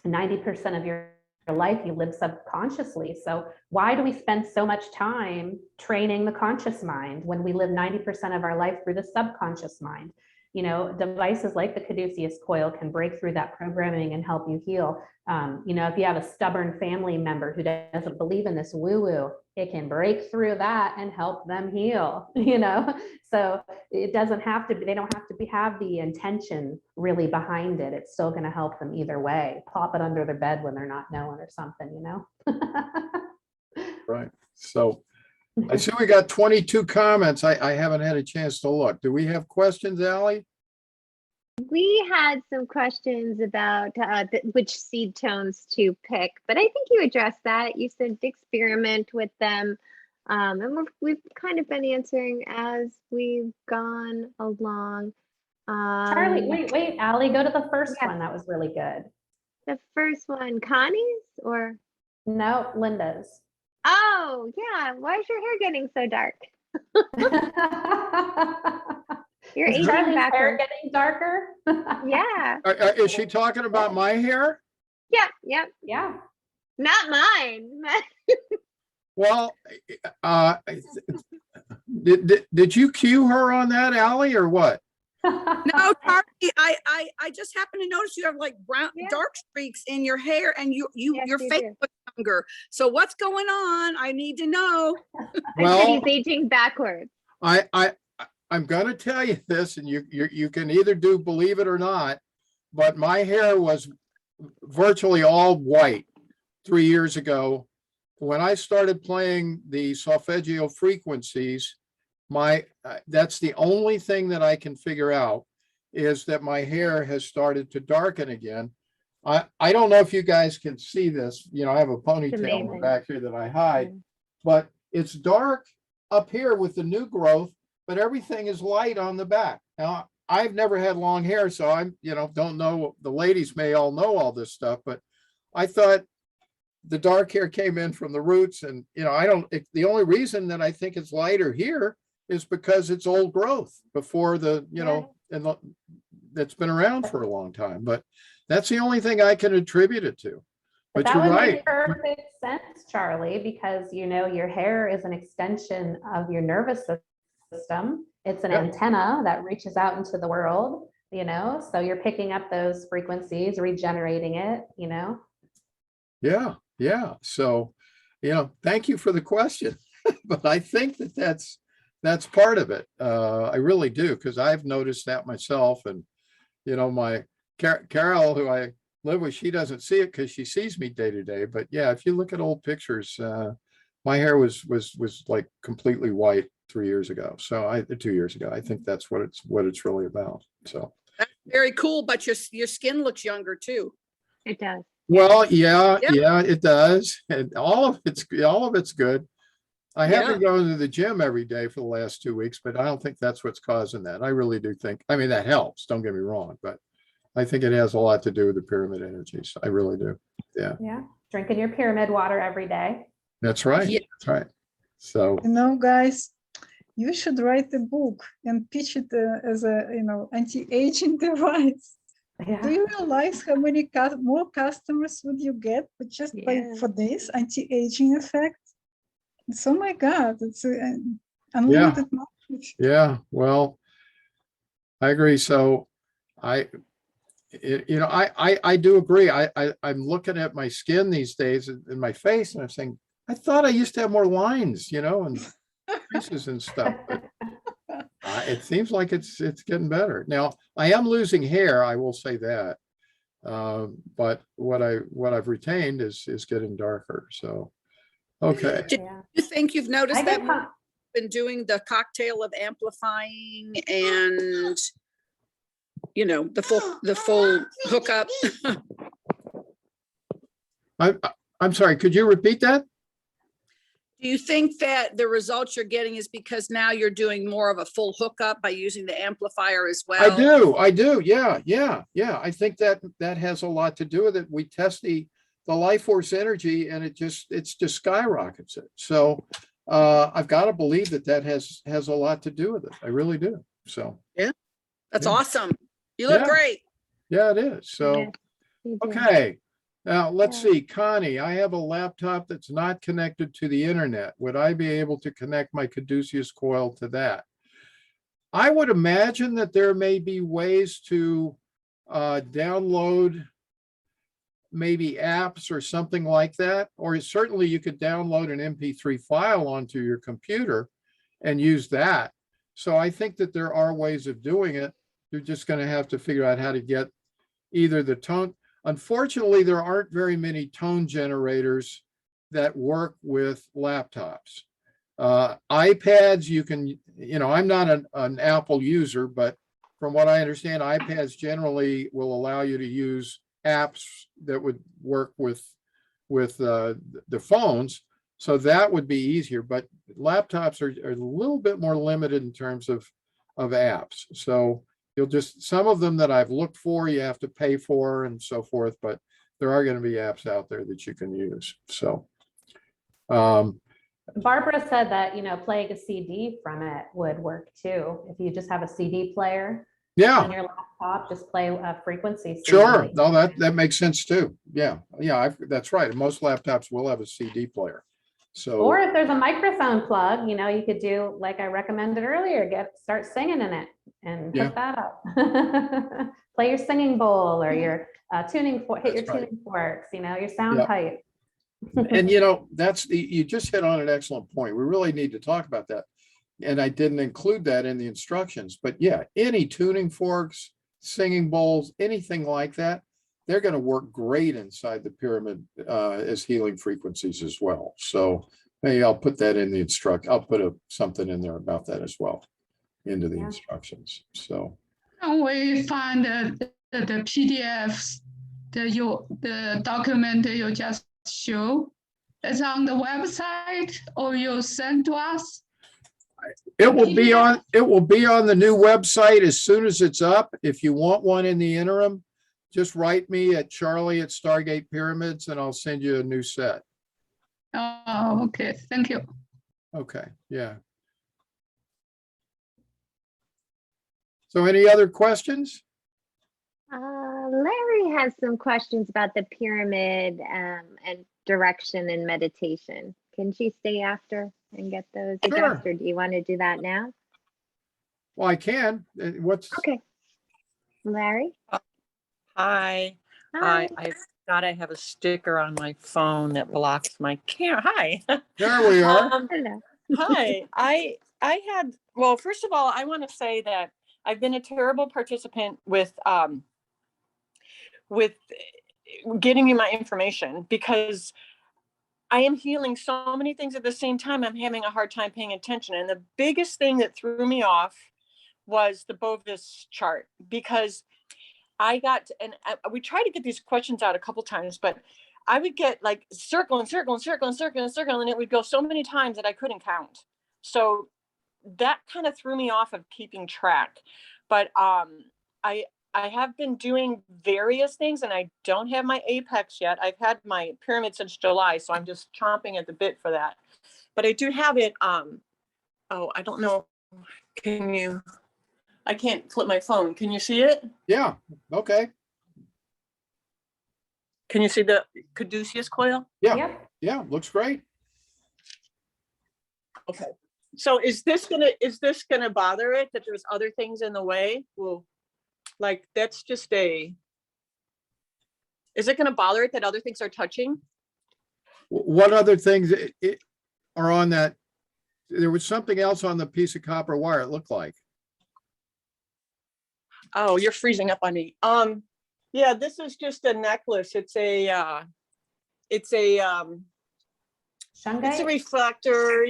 90% of your life you live subconsciously. So why do we spend so much time training the conscious mind when we live 90% of our life through the subconscious mind? You know, devices like the Caduceus coil can break through that programming and help you heal. You know, if you have a stubborn family member who doesn't believe in this woo-woo, it can break through that and help them heal, you know? So it doesn't have to be, they don't have to have the intention really behind it. It's still going to help them either way. Pop it under their bed when they're not knowing or something, you know? Right. So I see we got 22 comments. I haven't had a chance to look. Do we have questions, Allie? We had some questions about which seed tones to pick, but I think you addressed that. You said experiment with them. And we've kind of been answering as we've gone along. Charlie, wait, Allie, go to the first yeah. one. That was really good. The first one, Connie's or? No, Linda's. Oh, yeah. Why is your hair getting so dark? You're Is aging Charlie's hair backwards. getting darker? Yeah. Is she talking about my hair? Yep. Yep. Yeah. Not mine. Well, did you cue her on that, Allie, or what? No, Charlie, I just happened to notice you have like brown, Yeah. dark streaks in your hair and Yes, your you face do. looks younger. So what's going on? I need to know. I said Well, he's aging backwards. I'm going to tell you this, and you can either believe it or not, but my hair was virtually all white 3 years ago. When I started playing the solfeggio frequencies, that's the only thing that I can figure out is that my hair has started to darken again. I don't know if you guys can see this. You know, I have a ponytail in the amazing. back here that I hide, Mm. but it's dark up here with the new growth, but everything is light on the back. Now, I've never had long hair, so I'm, don't know. The ladies may all know all this stuff, but I thought the dark hair came in from the roots, and the only reason that I think it's lighter here is because it's old growth before that's been around for a long time. But that's the only thing I can attribute it to. But that you're would right. make perfect sense, Charlie, because your hair is an extension of your nervous system. It's an Yeah. antenna that reaches out into the world, so you're picking up those frequencies, regenerating it. Yeah. So, thank you for the question. But I think that's part of it. I really do, because I've noticed that myself. And, my Carol, who I live with, she doesn't see it because she sees me day to day. But yeah, if you look at old pictures, my hair was like completely white 3 years ago. So 2 years ago, I think that's what it's really about. So That's very cool, but your skin looks younger too. It does. well, yeah, Yeah. it does. And all of it's good. I have Yeah. been going to the gym every day for the last 2 weeks, but I don't think that's what's causing that. I really do think, that helps. Don't get me wrong, but I think it has a lot to do with the pyramid energies. I really do. Yeah, Drinking your pyramid water every day. that's right. Yeah. That's right. So, Guys, you should write a book and pitch it as a, anti-aging device. Do Yeah. you realize how many more customers would you get just Yeah. for this anti-aging effect? Oh my God, it's unlimited market. yeah, well, I agree. So I do agree. I'm looking at my skin these days in my face, and I'm saying, I thought I used to have more lines, and creases and stuff. But it seems like it's getting better. Now, I am losing hair, I will say that. But what I've retained is getting darker. So, okay. Do you think you've noticed I that get more con- been doing the cocktail of amplifying and the full hookup? I'm sorry, could you repeat that? Do you think that the results you're getting is because now you're doing more of a full hookup by using the amplifier as well? I do. Yeah. I think that has a lot to do with it. We test the life force energy, and it just skyrockets it. So I've got to believe that has a lot to do with it. I really do. So That's Yeah. awesome. You look Yeah. great. yeah, it is. So Yes, you do. okay. Now let's Yeah. see, Connie, I have a laptop that's not connected to the internet. Would I be able to connect my Caduceus coil to that? I would imagine that there may be ways to download maybe apps or something like that, or certainly you could download an MP3 file onto your computer and use that. So I think that there are ways of doing it. You're just going to have to figure out how to get either the tone. Unfortunately, there aren't very many tone generators that work with laptops. iPads, you can, I'm not an Apple user, but from what I understand, iPads generally will allow you to use apps that would work with the phones. So that would be easier, but laptops are a little bit more limited in terms of apps. So you'll just, some of them that I've looked for, you have to pay for and so forth, but there are going to be apps out there that you can use. So Barbara said that, playing a CD from it would work too. If you just have a CD player on yeah, your laptop, just play a frequency. CD. sure. No, that makes sense too. Yeah, that's right. Most laptops will have a CD player. So, Or if there's a microphone plug, you could do like I recommended earlier, start singing in it and Yeah. hook that up. Play your singing bowl or your tuning fork, hit your That's right. tuning forks, your sound Yeah. pipe. and you just hit on an excellent point. We really need to talk about that. And I didn't include that in the instructions, but yeah, any tuning forks, singing bowls, anything like that, they're going to work great inside the pyramid as healing frequencies as well. So maybe I'll put that in the I'll put something in there about that as well into the instructions. So Can we find the PDFs, the document you just show? It's on the website or you send to us? it will be on the new website as soon as it's up. If you want one in the interim, just write me at Charlie@Stargate Pyramids and I'll send you a new set. Oh, okay. Thank you. Okay, yeah. So any other questions? Larry has some questions about the pyramid and direction and meditation. Can she stay after and get those addressed, or do you want to do that now? Well, I can. Okay. Larry? Hi. Hi. I forgot I have a sticker on my phone that blocks my camera. Hi. There we are. Hello. Hi. I had, well, first of all, I want to say that I've been a terrible participant with getting you my information because I am healing so many things at the same time. I'm having a hard time paying attention. And the biggest thing that threw me off was the Bovis chart, because we tried to get these questions out a couple times, but I would get like circle and circle and circle and circle and circle, and it would go so many times that I couldn't count. So that kind of threw me off of keeping track. But I have been doing various things, and I don't have my apex yet. I've had my pyramid since July, so I'm just chomping at the bit for that. But I do have it. I don't know. I can't flip my phone. Can you see it? Yeah, okay. Can you see the Caduceus coil? Yeah, looks great. Okay. So is this gonna bother it that there's other things in the way? Well, like that's just is it gonna bother it that other things are touching? What other things are on that? There was something else on the piece of copper wire, it looked like. Oh, you're freezing up on me. Yeah, this is just a necklace. It's a reflector,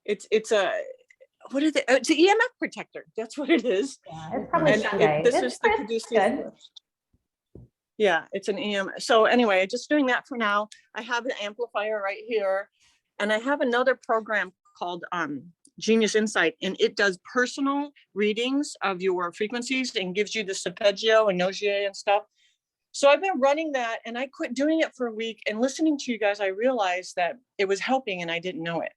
it's a, what is it? It's an EMF protector. That's what it is. Yeah, it's probably This is the Caduceus. Yeah, it's an EMF. So anyway, just doing that for now. I have an amplifier right here, and I have another program called Genius Insight, and it does personal readings of your frequencies and gives you the Softgeo and Nogier and stuff. So I've been running that, and I quit doing it for a week, and listening to you guys, I realized that it was helping and I didn't know it.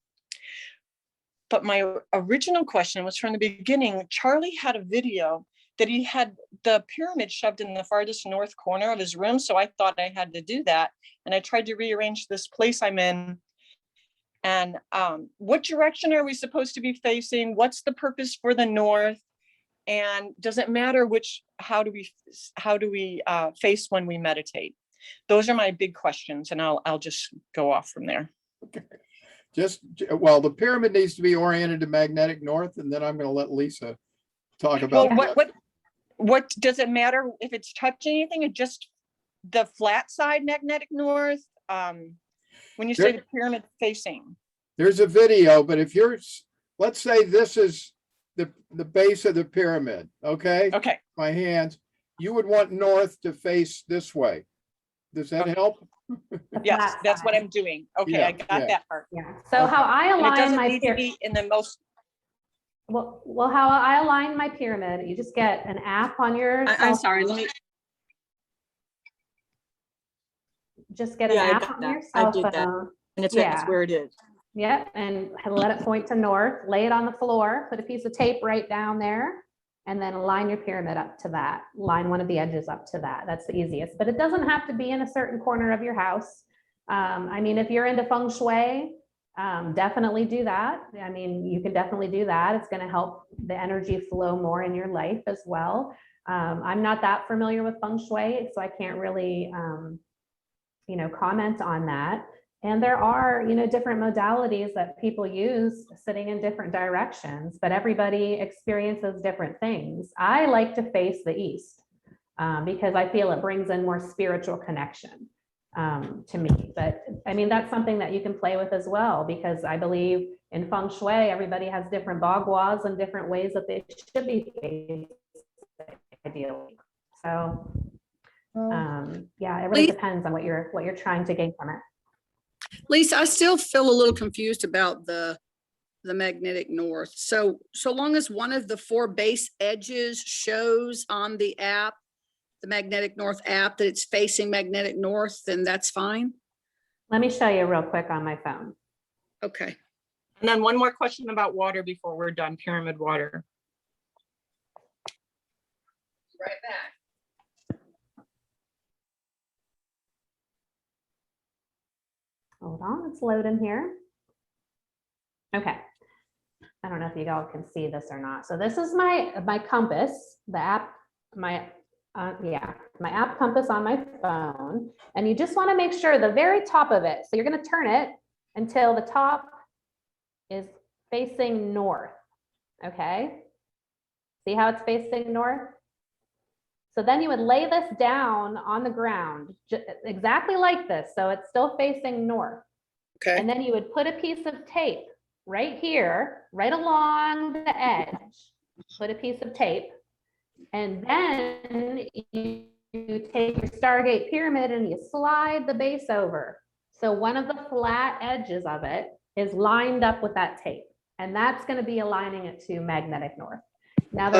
But my original question was from the beginning. Charlie had a video that he had the pyramid shoved in the farthest north corner of his room. So I thought I had to do that. And I tried to rearrange this place I'm in. And what direction are we supposed to be facing? What's the purpose for the north? And does it matter how do we face when we meditate? Those are my big questions, and I'll just go off from there. Okay. Well, the pyramid needs to be oriented to magnetic north, and then I'm going to let Lisa talk about what does it matter if it's touching anything, or just the flat side magnetic north? When you say the pyramid facing, there's a video, but if let's say this is the base of the pyramid, okay? Okay. My hands, you would want north to face this way. Does that help? The Yes, flat that's what side. I'm doing. Okay, Yeah, I got yeah. that part. Yeah. So Okay. how I And it align doesn't my need to be in the most, well, how I align my pyramid, you just get an app on your I'm cell sorry, phone. let me, Just get an yeah, I app got on that. your I cell did that. phone. and it's Yeah. where it is. Yep, and let it point to north, lay it on the floor, put a piece of tape right down there, and then line your pyramid up to that. Line one of the edges up to that. That's the easiest, but it doesn't have to be in a certain corner of your house. I mean, if you're into feng shui, definitely do that. I mean, you can definitely do that. It's going to help the energy flow more in your life as well. I'm not that familiar with feng shui, so I can't really, comment on that. And there are, different modalities that people use sitting in different directions, but everybody experiences different things. I like to face the east because I feel it brings in more spiritual connection to me. But I mean, that's something that you can play with as well, because I believe in feng shui, everybody has different bagwas and different ways that they should be faced ideally. So yeah, it really depends on what you're trying to gain from it. Lisa, I still feel a little confused about the magnetic north. So long as one of the 4 base edges shows on the app, the magnetic north app, that it's facing magnetic north, then that's fine. Let me show you real quick on my phone. Okay. And then one more question about water before we're done, pyramid water. Right back. Hold on, it's loading here. Okay. I don't know if you all can see this or not. So this is my compass, the app, my app compass on my phone. And you just want to make sure the very top of it. So you're going to turn it until the top is facing north. Okay. See how it's facing north? So then you would lay this down on the ground, exactly like this. So it's still facing north. Okay. And then you would put a piece of tape right here, right along the edge, put a piece of tape. And then you take your Stargate pyramid and you slide the base over. So one of the flat edges of it is lined up with that tape. And that's going to be aligning it to magnetic north. Now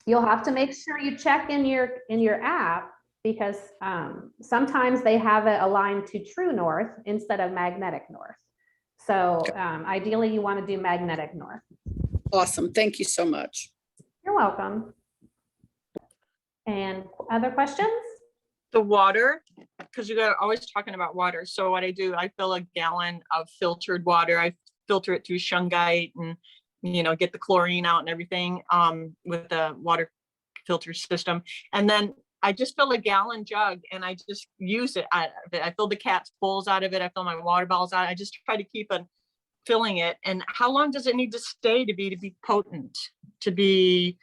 you'll have to make sure you check in your app, because sometimes they have it aligned to true north instead of magnetic north. So ideally you want to do magnetic north. Awesome. Thank you so much. You're welcome. And other questions? The water, because you got always talking about water. So what I do, I fill a gallon of filtered water. I filter it through shungite and get the chlorine out and everything with the water filter system. And then I just fill a gallon jug and I just use it. I fill the cat's bowls out of it. I fill my water bottles out. I just try to keep on filling it. And how long does it need to stay to be potent, to be?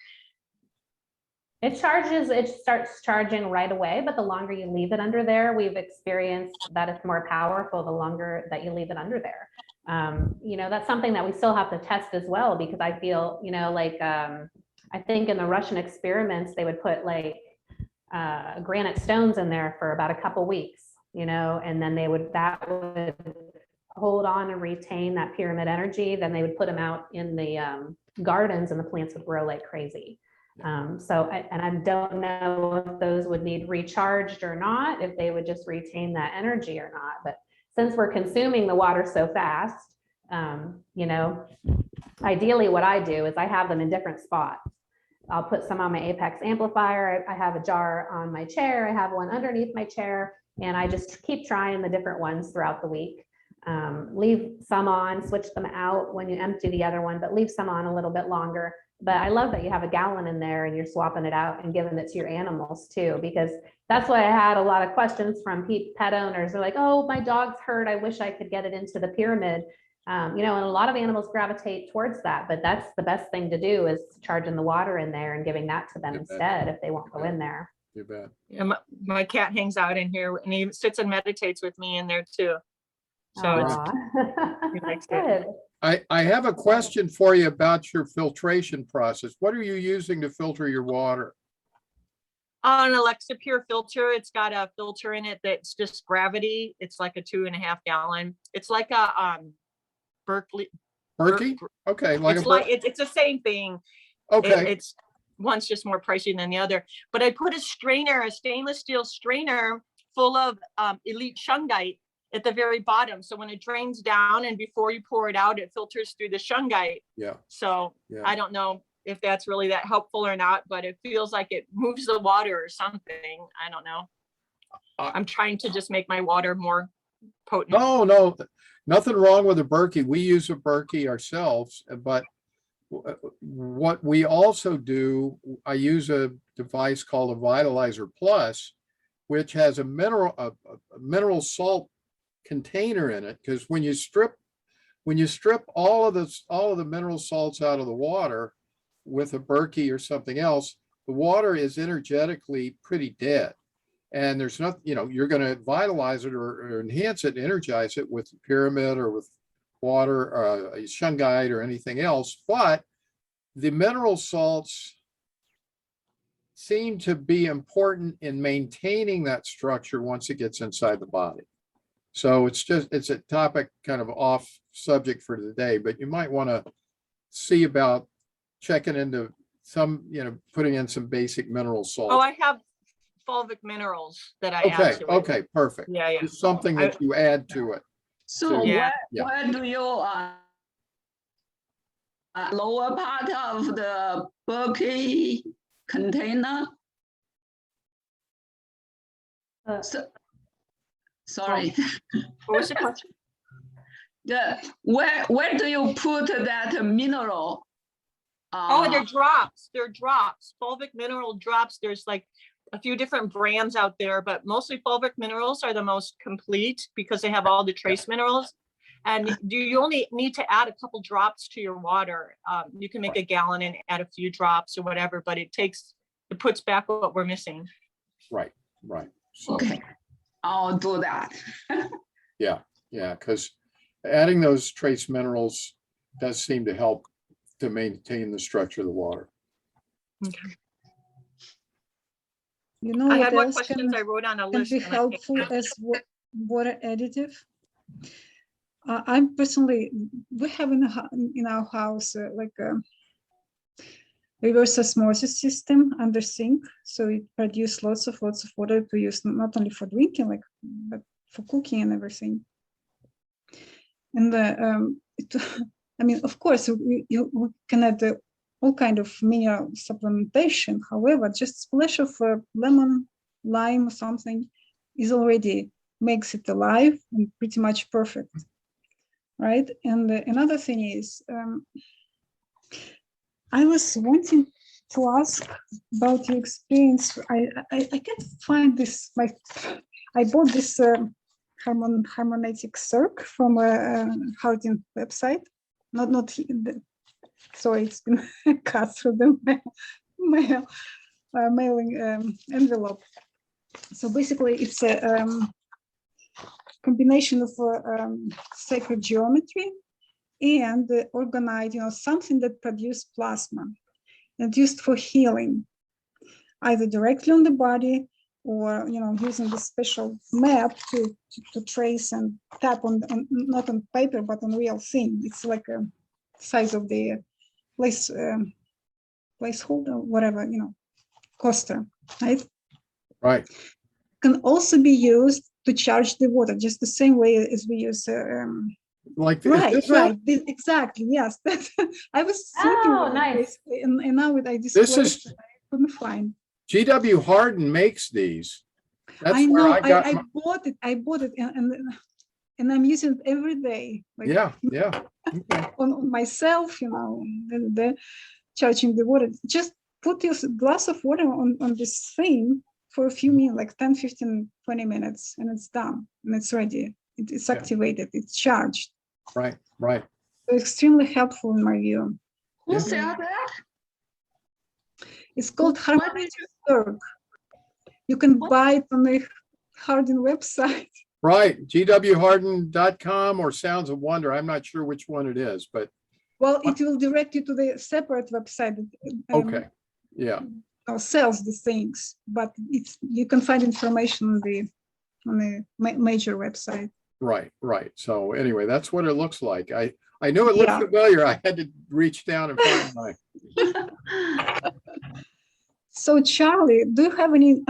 It starts charging right away, but the longer you leave it under there, we've experienced that it's more powerful the longer that you leave it under there. That's something that we still have to test as well, because I feel, I think in the Russian experiments, they would put granite stones in there for about a couple weeks, and then that would hold on and retain that pyramid energy. Then they would put them out in the gardens and the plants would grow like crazy. I don't know if those would need recharged or not, if they would just retain that energy or not. But since we're consuming the water so fast, ideally what I do is I have them in different spots. I'll put some on my Apex amplifier. I have a jar on my chair. I have one underneath my chair, and I just keep trying the different ones throughout the week. Leave some on, switch them out when you empty the other one, but leave some on a little bit longer. But I love that you have a gallon in there and you're swapping it out and giving it to your animals too, because that's why I had a lot of questions from pet owners. They're like, oh, my dog's hurt. I wish I could get it into the pyramid. And a lot of animals gravitate towards that, but that's the best thing to do, is charging the water in there and giving that to them instead if they won't go in there. You bet. Yeah, my cat hangs out in here and he sits and meditates with me in there too. So he likes it. Good. I have a question for you about your filtration process. What are you using to filter your water? An Alexa Pure filter, it's got a filter in it that's just gravity. It's like a 2.5 gallon. It's like a Berkeley. Berkey? Okay, like It's a, like it's the same thing. okay, It's one's just more pricey than the other. But I put a strainer, a stainless steel strainer full of elite shungite at the very bottom. So when it drains down and before you pour it out, it filters through the shungite. yeah, So yeah. I don't know if that's really that helpful or not, but it feels like it moves the water or something. I don't know. I'm trying to just make my water more potent. No, nothing wrong with a Berkey. We use a Berkey ourselves, but what we also do, I use a device called a Vitalizer Plus, which has a mineral salt container in it. Because when you strip all of the mineral salts out of the water with a Berkey or something else, the water is energetically pretty dead. And there's not, you're going to vitalize it or enhance it, energize it with pyramid or with water, shungite or anything else. But the mineral salts seem to be important in maintaining that structure once it gets inside the body. So it's a topic kind of off subject for today, but you might want to see about checking into some, putting in some basic mineral salts. Oh, I have fulvic minerals that I add to it. Okay, perfect. Yeah. It's something that you add to it. So Yeah. where do you lower part of the Berkey container? Sorry. What was the question? Where do you put that mineral? They're drops. They're drops. Fulvic mineral drops. There's like a few different brands out there, but mostly fulvic minerals are the most complete because they have all the trace minerals. And you only need to add a couple drops to your water. You can make a gallon and add a few drops or whatever, but it puts back what we're missing. Right. So, okay, I'll do that. yeah, because adding those trace minerals does seem to help to maintain the structure of the water. Okay. I I had more else questions I wrote on a can list. be and I can't helpful remember. as water additive. I'm personally, we have in our house like a reverse osmosis system under sink, so it produces lots of water to use not only for drinking, but for cooking and everything. And of course, we can add all kind of mineral supplementation. However, just splash of lemon, lime, or something is already makes it alive and pretty much perfect, right? And another thing is, I was wanting to ask about your experience. I can't find this. I bought this harmonetic circ from a Harding website. Sorry, it's been cut through the mailing envelope. So basically, it's a combination of sacred geometry and orgonite, something that produces plasma and used for healing, either directly on the body or using the special map to trace and tap on not on paper but on real thing. It's like a size of the placeholder, whatever, coaster, right? Right. Can also be used to charge the water, just the same way as we use. Like right. Exactly. Yes. I was looking at nice. this, and now I displaced. I couldn't find. GW Hardin makes these. That's I know. where I bought it. And I'm using it every day. Yeah. Okay. On myself, the charging the water. Just put your glass of water on this thing for a few minutes, like 10, 15, 20 minutes, and it's done. And it's ready. It's activated. It's charged. Right. So extremely helpful in my view. Who said that? It's called harmonic circ. You can buy it on the Harding website. Right. gwhardin.com or Sounds of Wonder. I'm not sure which one it is, but. Well, it will direct you to the separate website. Okay. Yeah. sells the things, but you can find information on the major website. Right, right. So anyway, that's what it looks like. I knew it looked Yeah. familiar. I had to reach down and find my. So Charlie, do you have any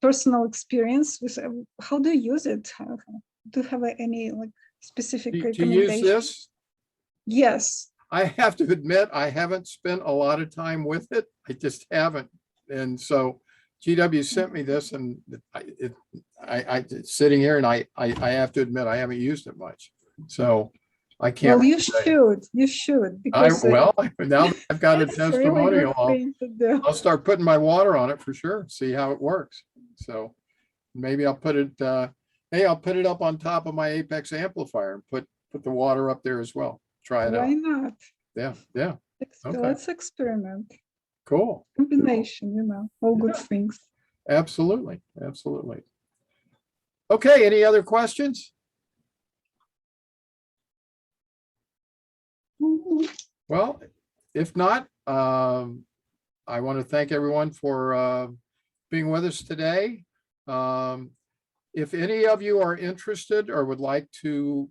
personal experience with how do you use it? Do you have any like specific To use recommendations? this, Yes. I have to admit, I haven't spent a lot of time with it. I just haven't. And so GW sent me this and I sitting here and I have to admit, I haven't used it much. So I can't. Well, you say. should. You should. Because well, now that I've got a it's a really testimonial, good thing to do. I'll start putting my water on it for sure, see how it works. So maybe I'll put it, hey, I'll put it up on top of my Apex amplifier and put the water up there as well. Try it Why out. not? Yeah, yeah. Okay. Let's experiment. Cool. Combination, all good things. Absolutely, absolutely. Okay, any other questions? Well, if not, I want to thank everyone for being with us today. If any of you are interested or would like to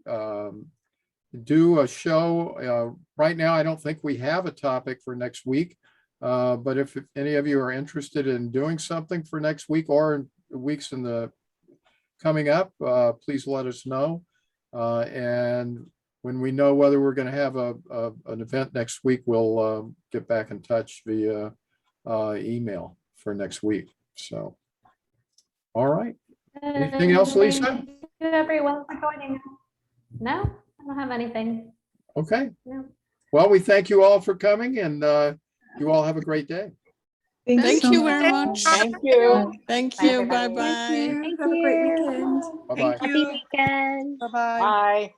do a show, right now, I don't think we have a topic for next week. But if any of you are interested in doing something for next week or weeks in the coming up, please let us know. And when we know whether we're going to have an event next week, we'll get back in touch via email for next week. So, all right. Anything else, Lisa? Thank you everyone for joining. No, I don't have anything. Okay. No. Well, we thank you all for coming and you all have a great day. Thank so you much. very much. Thank you. Thank Bye, you. everybody. Bye-bye. Thank Have a great you. weekend. Bye-bye. Happy weekend. Bye-bye. Bye.